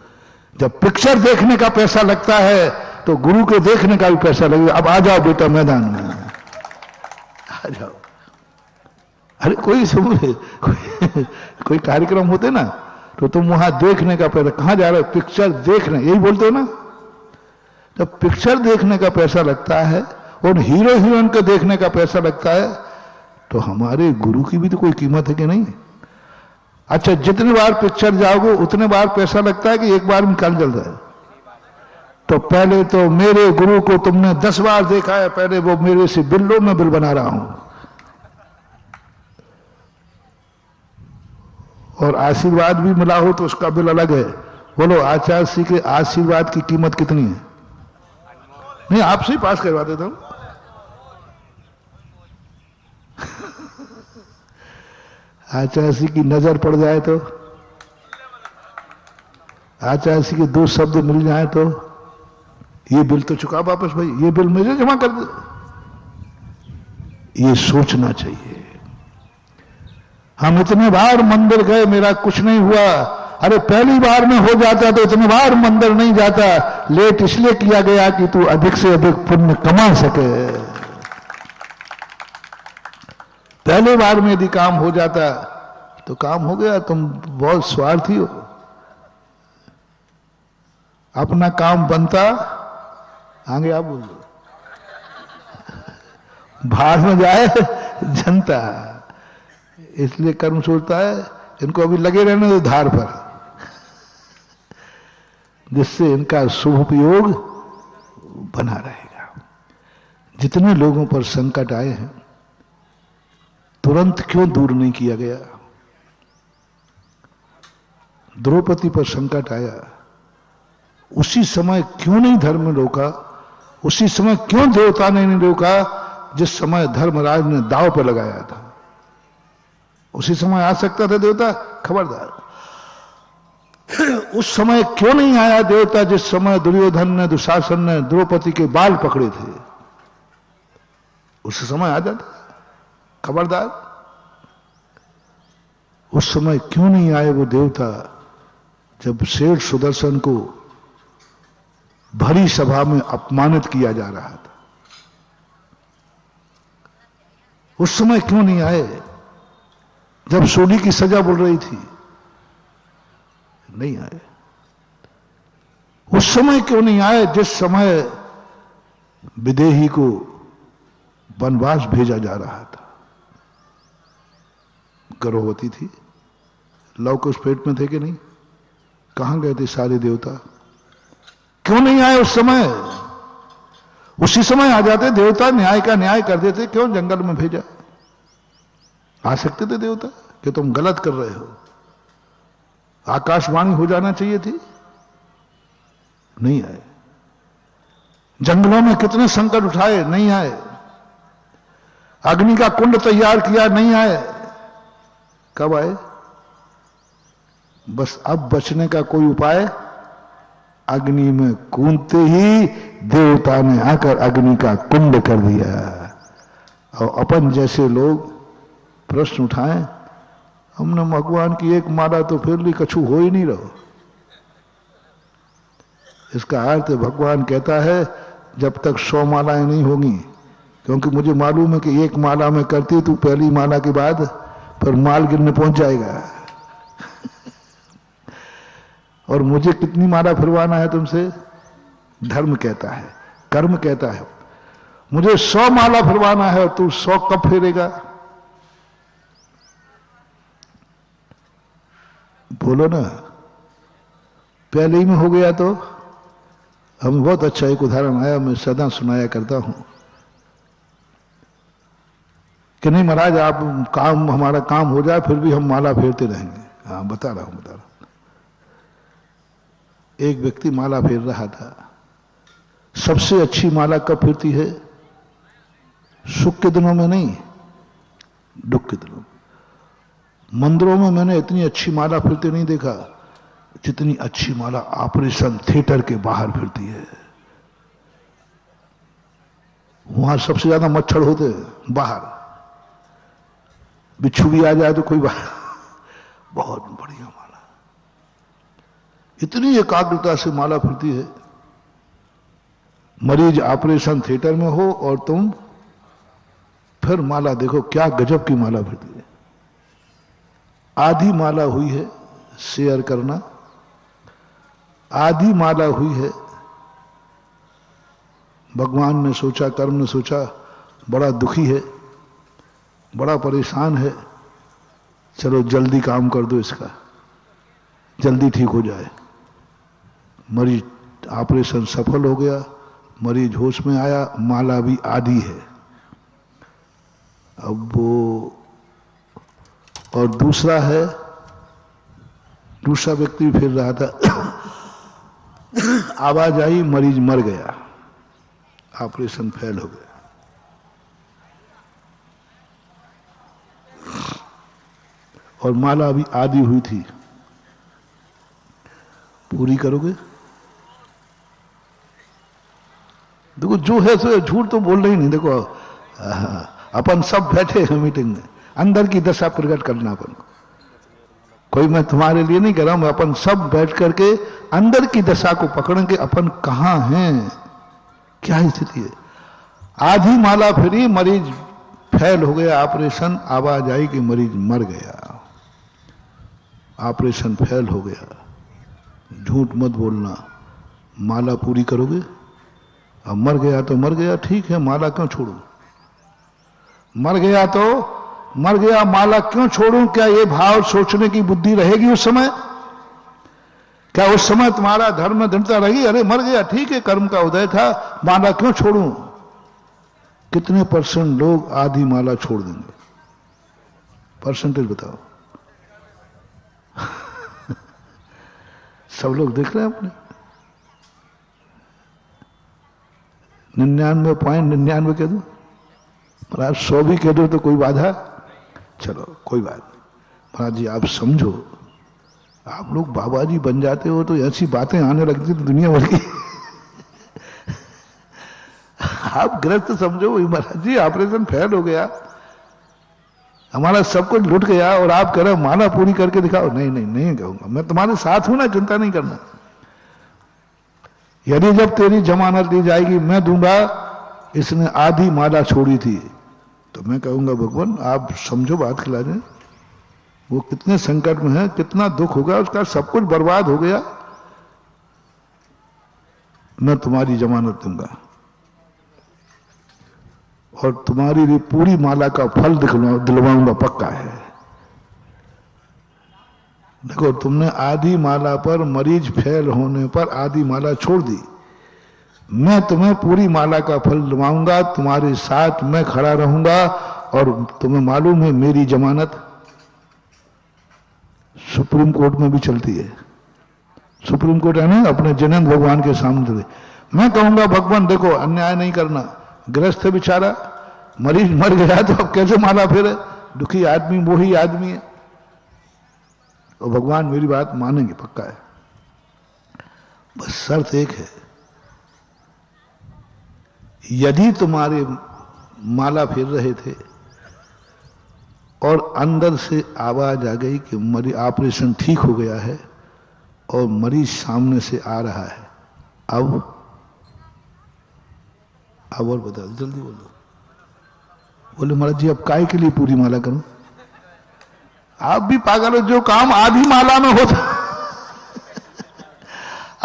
जब पिक्चर देखने का पैसा लगता है तो गुरु के देखने का भी पैसा लगेगा। अब आ जाओ बेटा मैदान में, आ जाओ। अरे कोई कार्यक्रम होते ना तो तुम वहां देखने का पैसा, कहां जा रहे हो? पिक्चर देखने, यही बोलते हो ना। जब पिक्चर देखने का पैसा लगता है और हीरो हीरोइन को देखने का पैसा लगता है तो हमारे गुरु की भी तो कोई कीमत है कि नहीं? अच्छा, जितनी बार पिक्चर जाओगे उतने बार पैसा लगता है कि एक बार में निकाल चलता है? तो पहले तो मेरे गुरु को तुमने 10 बार देखा है, पहले वो मेरे से बिल लो, मैं बिल बना रहा हूं। और आशीर्वाद भी मिला हो तो उसका बिल अलग है। बोलो, आचार्य श्री के आशीर्वाद की कीमत कितनी है? नहीं, आपसे ही पास करवा देता हूं। आचार्य श्री की नजर पड़ जाए तो, आचार्य श्री के 2 शब्द मिल जाए तो ये बिल तो चुका वापस, भाई ये बिल मुझे जमा कर दे। ये सोचना चाहिए। हम इतने बार मंदिर गए, मेरा कुछ नहीं हुआ। अरे पहली बार में हो जाता तो इतने बार मंदिर नहीं जाता। लेट इसलिए किया गया कि तू अधिक से अधिक पुण्य कमा सके। पहले बार में यदि काम हो जाता तो काम हो गया। तुम बहुत स्वार्थी हो। अपना काम बनता, आगे आप बोल दो, बाहर में जाए जनता। इसलिए कर्म सोचता है इनको अभी लगे रहने दो धार पर, जिससे इनका शुभ उपयोग बना रहेगा। जितने लोगों पर संकट आए हैं, तुरंत क्यों दूर नहीं किया गया? द्रौपदी पर संकट आया, उसी समय क्यों नहीं धर्म में रोका? उसी समय क्यों देवता ने नहीं रोका जिस समय धर्मराज ने दांव पर लगाया था? उसी समय आ सकता था देवता, खबरदार। उस समय क्यों नहीं आया देवता जिस समय दुर्योधन ने, दुशासन ने द्रौपदी के बाल पकड़े थे? उस समय आ जाता, खबरदार। उस समय क्यों नहीं आए वो देवता जब शेर सुदर्शन को भरी सभा में अपमानित किया जा रहा था? उस समय क्यों नहीं आए जब सोनी की सजा बोल रही थी? नहीं आए। उस समय क्यों नहीं आए जिस समय विदेही को वनवास भेजा जा रहा था? गर्भवती थी, लव कुश पेट में थे कि नहीं? कहां गए थे सारे देवता? क्यों नहीं आए उस समय? उसी समय आ जाते देवता, न्याय का न्याय कर देते। क्यों जंगल में भेजा? आ सकते थे देवता कि तुम गलत कर रहे हो। आकाशवाणी हो जाना चाहिए थी, नहीं आए। जंगलों में कितने संकट उठाए, नहीं आए। अग्नि का कुंड तैयार किया, नहीं आए। कब आए? बस अब बचने का कोई उपाय, अग्नि में कूदते ही देवता ने आकर अग्नि का कुंड कर दिया। और अपन जैसे लोग प्रश्न उठाएं, हमने भगवान की एक माला तो फिर भी कछु हो ही नहीं रहो। इसका अर्थ भगवान कहता है जब तक 100 मालाएं नहीं होंगी, क्योंकि मुझे मालूम है कि एक माला में करती तू पहली माला के बाद फिर माल गिरने पहुंच जाएगा। और मुझे कितनी माला फिरवाना है तुमसे? धर्म कहता है, कर्म कहता है मुझे 100 माला फिरवाना है, और तू 100 कब फेरेगा? बोलो ना। पहले ही में हो गया तो? हमें बहुत अच्छा एक उदाहरण आया, मैं सदा सुनाया करता हूं कि नहीं महाराज आप काम, हमारा काम हो जाए फिर भी हम माला फेरते रहेंगे। हाँ बता रहा हूं। एक व्यक्ति माला फेर रहा था। सबसे अच्छी माला कब फिरती है? सुख के दिनों में नहीं, दुख के दिनों में। मंदिरों में मैंने इतनी अच्छी माला फिरते नहीं देखा जितनी अच्छी माला ऑपरेशन थिएटर के बाहर फिरती है। वहां सबसे ज्यादा मच्छर होते हैं बाहर, बिच्छू भी आ जाए तो कोई बात। बहुत बढ़िया माला, इतनी एकाग्रता से माला फिरती है। मरीज ऑपरेशन थिएटर में हो और तुम फिर माला देखो, क्या गजब की माला फिरती है। आधी माला हुई है, शेयर करना। आधी माला हुई है। भगवान ने सोचा, कर्म ने सोचा, बड़ा दुखी है, बड़ा परेशान है, चलो जल्दी काम कर दो इसका, जल्दी ठीक हो जाए। मरीज ऑपरेशन सफल हो गया, मरीज होश में आया, माला भी आधी है। अब वो और दूसरा व्यक्ति फिर रहा था, आवाज आई, मरीज मर गया, ऑपरेशन फेल हो गया। और माला अभी आधी हुई थी, पूरी करोगे? देखो जो है सो झूठ तो बोल रही नहीं। देखो अपन सब बैठे हैं मीटिंग में, अंदर की दशा प्रकट करना अपन को। कोई मैं तुम्हारे लिए नहीं कर रहा हूं, अपन सब बैठ करके अंदर की दशा को पकड़ेंगे, अपन कहां हैं, क्या स्थिति है। आधी माला फिरी, मरीज फेल हो गया ऑपरेशन, आवाज आई कि मरीज मर गया, ऑपरेशन फेल हो गया। झूठ मत बोलना, माला पूरी करोगे? अब मर गया तो मर गया, ठीक है, माला क्यों छोड़ू? मर गया तो मर गया, माला क्यों छोड़ूं? क्या ये भाव सोचने की बुद्धि रहेगी उस समय? क्या उस समय तुम्हारा धर्म दृढ़ता रहेगी? अरे मर गया, ठीक है, कर्म का उदय था, माला क्यों छोड़ूं? कितने % लोग आधी माला छोड़ देंगे? परसेंटेज बताओ। सब लोग देख रहे हैं अपने 99.99 कह दो, महाराज 100 भी कह दो तो कोई बाधा? चलो कोई बात नहीं महाराज जी, आप समझो, आप लोग बाबा जी बन जाते हो तो ऐसी बातें आने लगती तो दुनिया भर की। आप ग्रस्त समझो महाराज जी, ऑपरेशन फेल हो गया, हमारा सब कुछ लुट गया, और आप कह रहे हो माला पूरी करके दिखाओ। नहीं नहीं नहीं कहूंगा, मैं तुम्हारे साथ हूं ना, चिंता नहीं करना। यदि जब तेरी जमानत दी जाएगी मैं दूंगा, इसने आधी माला छोड़ी थी, तो मैं कहूंगा भगवान आप समझो बात, खिला दें। वो कितने संकट में है, कितना दुख होगा उसका, सब कुछ बर्बाद हो गया, मैं तुम्हारी जमानत दूंगा और तुम्हारी भी पूरी माला का फल दिलवाऊंगा, पक्का है। देखो तुमने आधी माला पर, मरीज फेल होने पर आधी माला छोड़ दी, मैं तुम्हें पूरी माला का फल दिलवाऊंगा, तुम्हारे साथ मैं खड़ा रहूंगा। और तुम्हें मालूम है मेरी जमानत सुप्रीम कोर्ट में भी चलती है। सुप्रीम कोर्ट है ना, अपने जनन भगवान के सामने। मैं कहूंगा भगवान देखो अन्याय नहीं करना, ग्रस्त है बेचारा, मरीज मर गया तो अब कैसे माला फेरे, दुखी आदमी मोही आदमी है, और भगवान मेरी बात मानेंगे, पक्का है। बस शर्त एक है, यदि तुम्हारे माला फेर रहे थे और अंदर से आवाज आ गई कि मरीज ऑपरेशन ठीक हो गया है और मरीज सामने से आ रहा है, अब और बता दो, जल्दी बोलो। बोले महाराज जी अब काय के लिए पूरी माला करूं? आप भी पागल हो, जो काम आधी माला में होता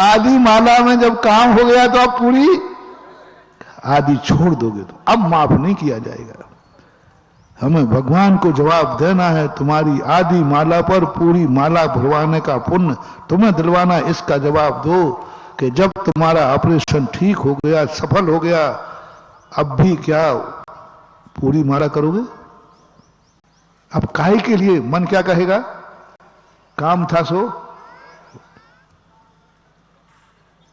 आधी माला में जब काम हो गया तो आप पूरी आधी छोड़ दोगे तो अब माफ नहीं किया जाएगा। हमें भगवान को जवाब देना है, तुम्हारी आधी माला पर पूरी माला भरवाने का पुण्य तुम्हें दिलवाना। इसका जवाब दो कि जब तुम्हारा ऑपरेशन ठीक हो गया, सफल हो गया, अब भी क्या पूरी माला करोगे? अब काहे के लिए? मन क्या कहेगा? काम था सो।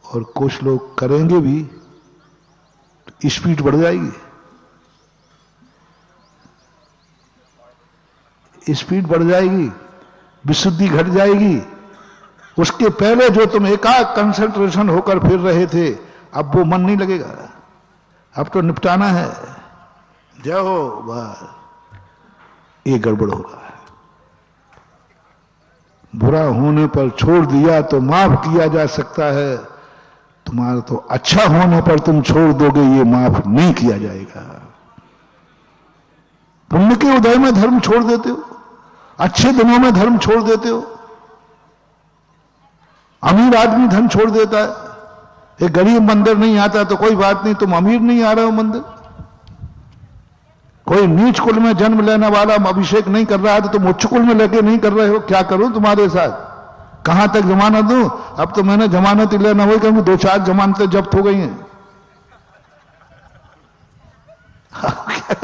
और कुछ लोग करेंगे भी, स्पीड बढ़ जाएगी, स्पीड बढ़ जाएगी, विशुद्धि घट जाएगी। उसके पहले जो तुम एकाग्र कंसंट्रेशन होकर फिर रहे थे, अब वो मन नहीं लगेगा, अब तो निपटाना है। जय हो, बस ये गड़बड़ हो रहा है। बुरा होने पर छोड़ दिया तो माफ किया जा सकता है, तुम्हारा तो अच्छा होने पर तुम छोड़ दोगे, ये माफ नहीं किया जाएगा। पुण्य के उदय में धर्म छोड़ देते हो, अच्छे दिनों में धर्म छोड़ देते हो। अमीर आदमी धन छोड़ देता है, एक गरीब मंदिर नहीं आता तो कोई बात नहीं, तुम अमीर नहीं आ रहे हो मंदिर, कोई नीच कुल में जन्म लेने वाला अभिषेक नहीं कर रहा है तो तुम उच्च कुल में लेके नहीं कर रहे हो, क्या करूं तुम्हारे साथ? कहां तक जमानत दूं? अब तो मैंने जमानत ही लेना हुई, क्योंकि 2-4 जमानतें जब्त हो गई हैं।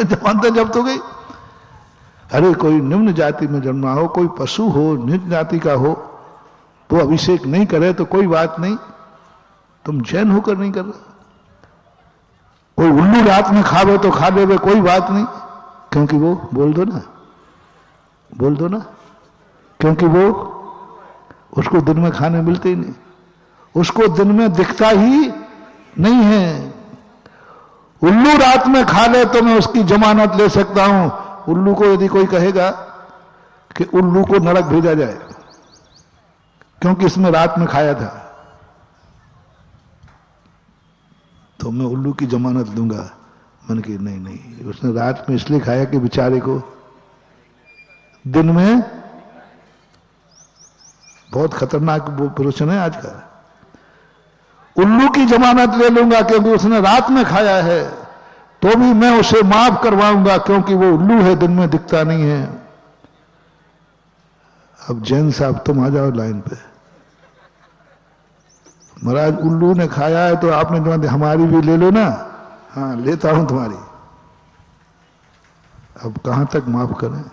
जमानतें जब्त हो गई। अरे कोई निम्न जाति में जन्मा हो, कोई पशु हो, निम्न जाति का हो, तो अभिषेक नहीं करे तो कोई बात नहीं, तुम जैन होकर नहीं कर रहे। कोई उल्लू रात में खावे तो खा लेवे, कोई बात नहीं, क्योंकि वो बोल दो ना, क्योंकि वो उसको दिन में खाने मिलते ही नहीं, उसको दिन में दिखता ही नहीं है। उल्लू रात में खा ले तो मैं उसकी जमानत ले सकता हूं। उल्लू को यदि कोई कहेगा कि उल्लू को नरक भेजा जाए क्योंकि इसमें रात में खाया था, तो मैं उल्लू की जमानत दूंगा। मैंने कहा नहीं, उसने रात में इसलिए खाया कि बेचारे को दिन में, बहुत खतरनाक वो प्रश्न है आज का। उल्लू की जमानत ले लूंगा क्योंकि उसने रात में खाया है, तो भी मैं उसे माफ करवाऊंगा क्योंकि वो उल्लू है, दिन में दिखता नहीं है। अब जैन साहब तुम आ जाओ लाइन पे। महाराज उल्लू ने खाया है तो आपने जमानत हमारी भी ले लो ना। हाँ लेता हूं तुम्हारी। अब कहां तक माफ करें?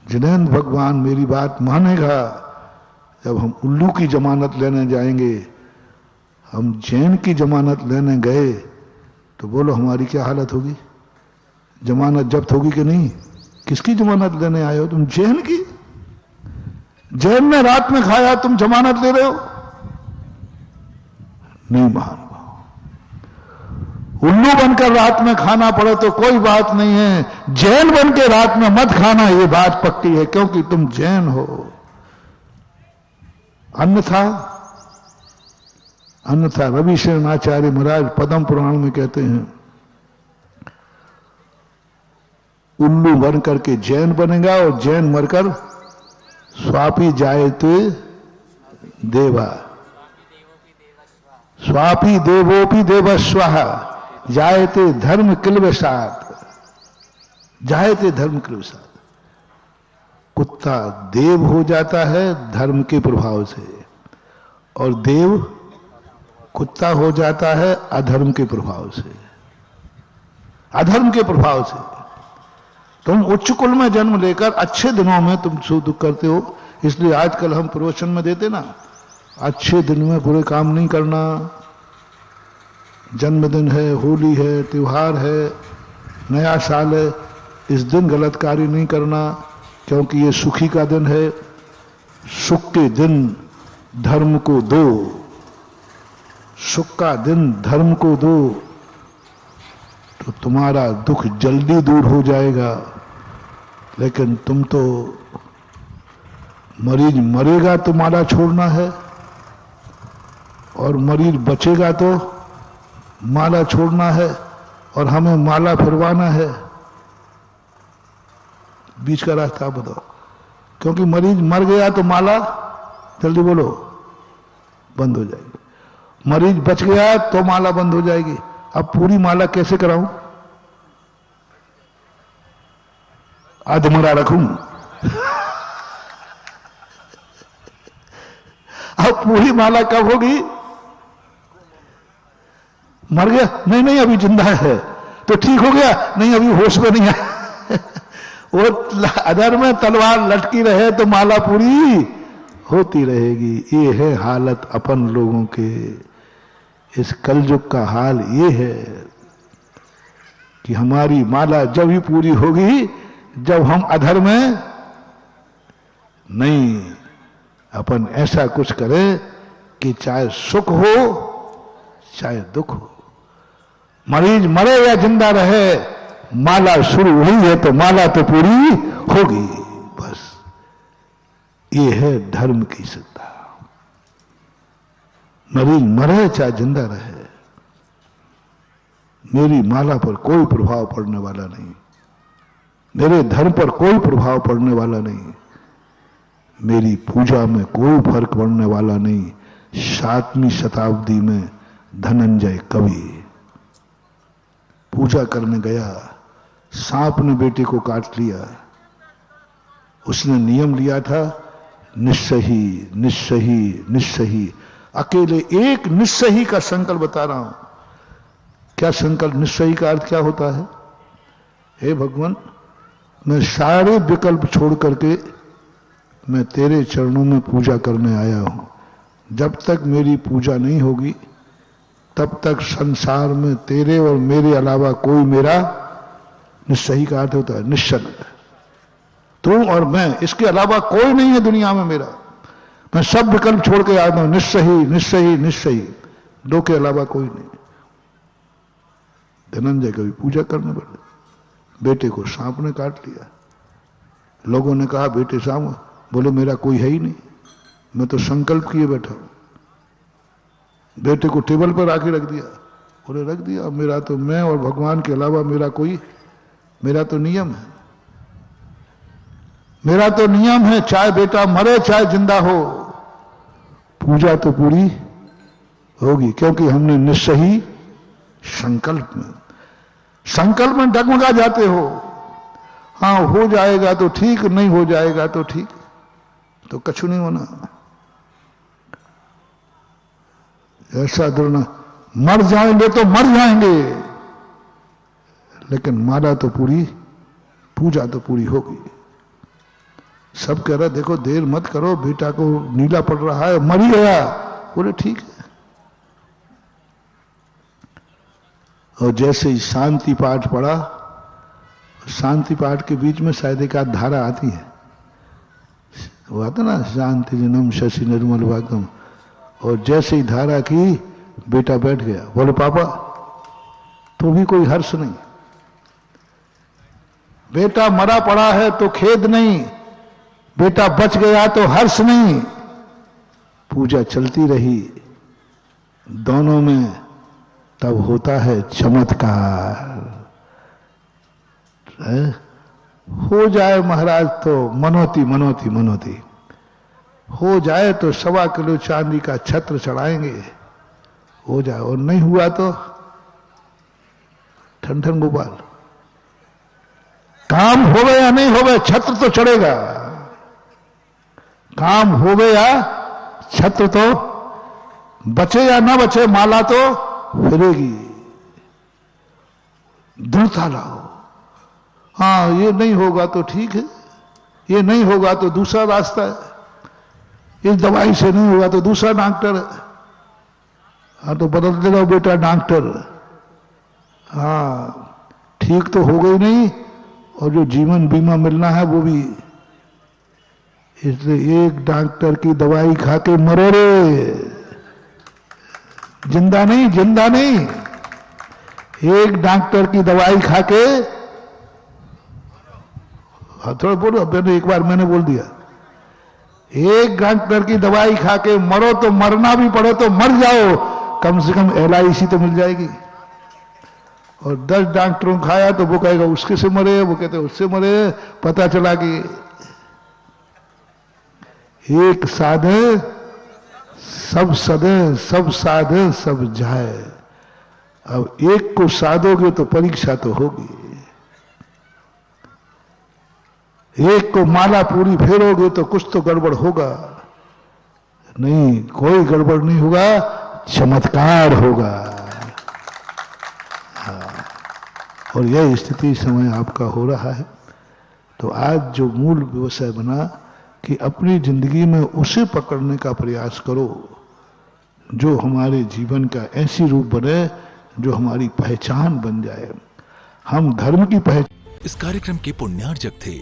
जिनेंद्र भगवान मेरी बात मानेगा। जब हम उल्लू की जमानत लेने जाएंगे, हम जैन की जमानत लेने गए, तो बोलो हमारी क्या हालत होगी? जमानत जब्त होगी कि नहीं? किसकी जमानत लेने आए हो तुम? जैन की। जैन ने रात में खाया, तुम जमानत ले रहे हो? नहीं महानुभाव। उल्लू बनकर रात में खाना पड़े तो कोई बात नहीं है, जैन बन के रात में मत खाना, ये बात पक्की है, क्योंकि तुम जैन हो। अन्यथा रवि शरणाचार्य महाराज पद्म पुराण में कहते हैं, उल्लू बन करके जैन बनेगा और जैन मरकर स्वापी जायते देवा, स्वापी देवोपि देवस्वः जायते धर्म क्लिवसात्, जायते धर्म क्लिवसात्। कुत्ता देव हो जाता है धर्म के प्रभाव से, और देव कुत्ता हो जाता है अधर्म के प्रभाव से। अधर्म के प्रभाव से तुम उच्च कुल में जन्म लेकर अच्छे दिनों में तुम सुख दुख करते हो। इसलिए आजकल हम प्रवचन में देते ना, अच्छे दिन में बुरे काम नहीं करना। जन्मदिन है, होली है, त्योहार है, नया साल है, इस दिन गलत कार्य नहीं करना, क्योंकि ये सुखी का दिन है। सुख के दिन धर्म को दो, सुख का दिन धर्म को दो, तो तुम्हारा दुख जल्दी दूर हो जाएगा। लेकिन तुम तो मरीज मरेगा तो माला छोड़ना है, और मरीज बचेगा तो माला छोड़ना है, और हमें माला फिरवाना है। बीच का रास्ता बताओ, क्योंकि मरीज मर गया तो माला, जल्दी बोलो, बंद हो जाएगी। मरीज बच गया तो माला बंद हो जाएगी। अब पूरी माला कैसे कराऊं? आधमरा रखूं? अब पूरी माला कब होगी? मर गया? नहीं अभी जिंदा है तो ठीक हो गया, नहीं अभी होश में नहीं है। वो अधर में तलवार लटकी रहे तो माला पूरी होती रहेगी। ये है हालत अपन लोगों के। इस कलयुग का हाल ये है कि हमारी माला जब ही पूरी होगी जब हम अधर में नहीं, अपन ऐसा कुछ करें कि चाहे सुख हो चाहे दुख हो, मरीज मरे या जिंदा रहे, माला शुरू हुई है तो माला तो पूरी होगी। बस ये है धर्म की श्रद्धा। मरीज मरे चाहे जिंदा रहे, मेरी माला पर कोई प्रभाव पड़ने वाला नहीं, मेरे धर्म पर कोई प्रभाव पड़ने वाला नहीं, मेरी पूजा में कोई फर्क पड़ने वाला नहीं। 7वीं शताब्दी में धनंजय कवि पूजा करने गया सांप ने बेटे को काट लिया। उसने नियम लिया था निस्सही निस्सही निस्सही। अकेले एक निस्सही का संकल्प बता रहा हूं। क्या संकल्प? निस्सही का अर्थ क्या होता है? हे भगवान, मैं सारे विकल्प छोड़ करके मैं तेरे चरणों में पूजा करने आया हूं। जब तक मेरी पूजा नहीं होगी तब तक संसार में तेरे और मेरे अलावा कोई मेरा, निस्सही का अर्थ होता है निश्चल, तू और मैं, इसके अलावा कोई नहीं है दुनिया में मेरा। मैं सब विकल्प छोड़ के आया हूं, निस्सही निस्सही निस्सही, दो के अलावा कोई नहीं। धनंजय कभी पूजा करने पड़े, बेटे को सांप ने काट लिया। लोगों ने कहा बेटे सांप, बोले मेरा कोई है ही नहीं, मैं तो संकल्प किए बैठा हूं। बेटे को टेबल पर आके रख दिया, बोले रख दिया, मेरा तो मैं और भगवान के अलावा मेरा कोई, मेरा तो नियम है, मेरा तो नियम है, चाहे बेटा मरे चाहे जिंदा हो, पूजा तो पूरी होगी, क्योंकि हमने निस्सही संकल्प में डगमगा जाते हो। हाँ हो जाएगा तो ठीक, नहीं हो जाएगा तो ठीक, तो कछु नहीं होना। ऐसा दुर्ना, मर जाएंगे तो मर जाएंगे, लेकिन माला तो पूरी, पूजा तो पूरी होगी। सब कह रहा देखो देर मत करो, बेटा को नीला पड़ रहा है, मर ही गया, बोले ठीक है। और जैसे ही शांति पाठ पढ़ा, शांति पाठ के बीच में शायद एक आध धारा आती है, वो आता ना शांति जनम शशि निर्मल भागम, और जैसे ही धारा की बेटा बैठ गया, बोले पापा तो भी कोई हर्ष नहीं, बेटा मरा पड़ा है तो खेद नहीं, बेटा बच गया तो हर्ष नहीं। पूजा चलती रही दोनों में, तब होता है चमत्कार। हो जाए महाराज तो मनोती मनोती मनोती, हो जाए तो 1.25 किलो चांदी का छत्र चढ़ाएंगे, हो जाए, और नहीं हुआ तो ठन ठन गोपाल, काम होवे या नहीं होवे छत्र तो चढ़ेगा, काम होवे या छत्र तो, बचे या ना बचे माला तो फिरेगी। दृढ़ता लाओ, हाँ ये नहीं होगा तो ठीक है, ये नहीं होगा तो दूसरा रास्ता है, इस दवाई से नहीं होगा तो दूसरा डॉक्टर है, हाँ तो बदल दे लो बेटा डॉक्टर, हाँ ठीक तो हो गई नहीं, और जो जीवन बीमा मिलना है वो भी, इसलिए एक डॉक्टर की दवाई खा के मरो रे, जिंदा नहीं, जिंदा नहीं, एक डॉक्टर की दवाई खा के, थोड़ा बोलो, मैंने एक बार मैंने बोल दिया, एक डॉक्टर की दवाई खा के मरो तो मरना भी पड़े तो मर जाओ, कम से कम LIC तो मिल जाएगी। और 10 डॉक्टरों खाया तो वो कहेगा उसके से मरे, वो कहते उससे मरे, पता चला कि एक साधे सब सदे, सब साधे सब जाए। अब एक को साधोगे तो परीक्षा तो होगी, एक को माला पूरी फेरोगे तो कुछ तो गड़बड़ होगा, नहीं कोई गड़बड़ नहीं होगा, चमत्कार होगा। हाँ, और यह स्थिति समय आपका हो रहा है। तो आज जो मूल विषय बना कि अपनी जिंदगी में उसे पकड़ने का प्रयास करो जो हमारे जीवन का ऐसी रूप बने जो हमारी पहचान बन जाए, हम धर्म की पहचान। इस कार्यक्रम के पुण्यार्जक थे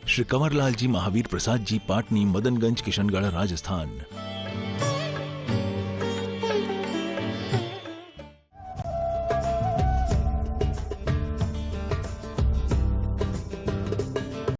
श्री कंवरलाल जी महावीर प्रसाद जी, पाटनी, मदनगंज, किशनगढ़, राजस्थान।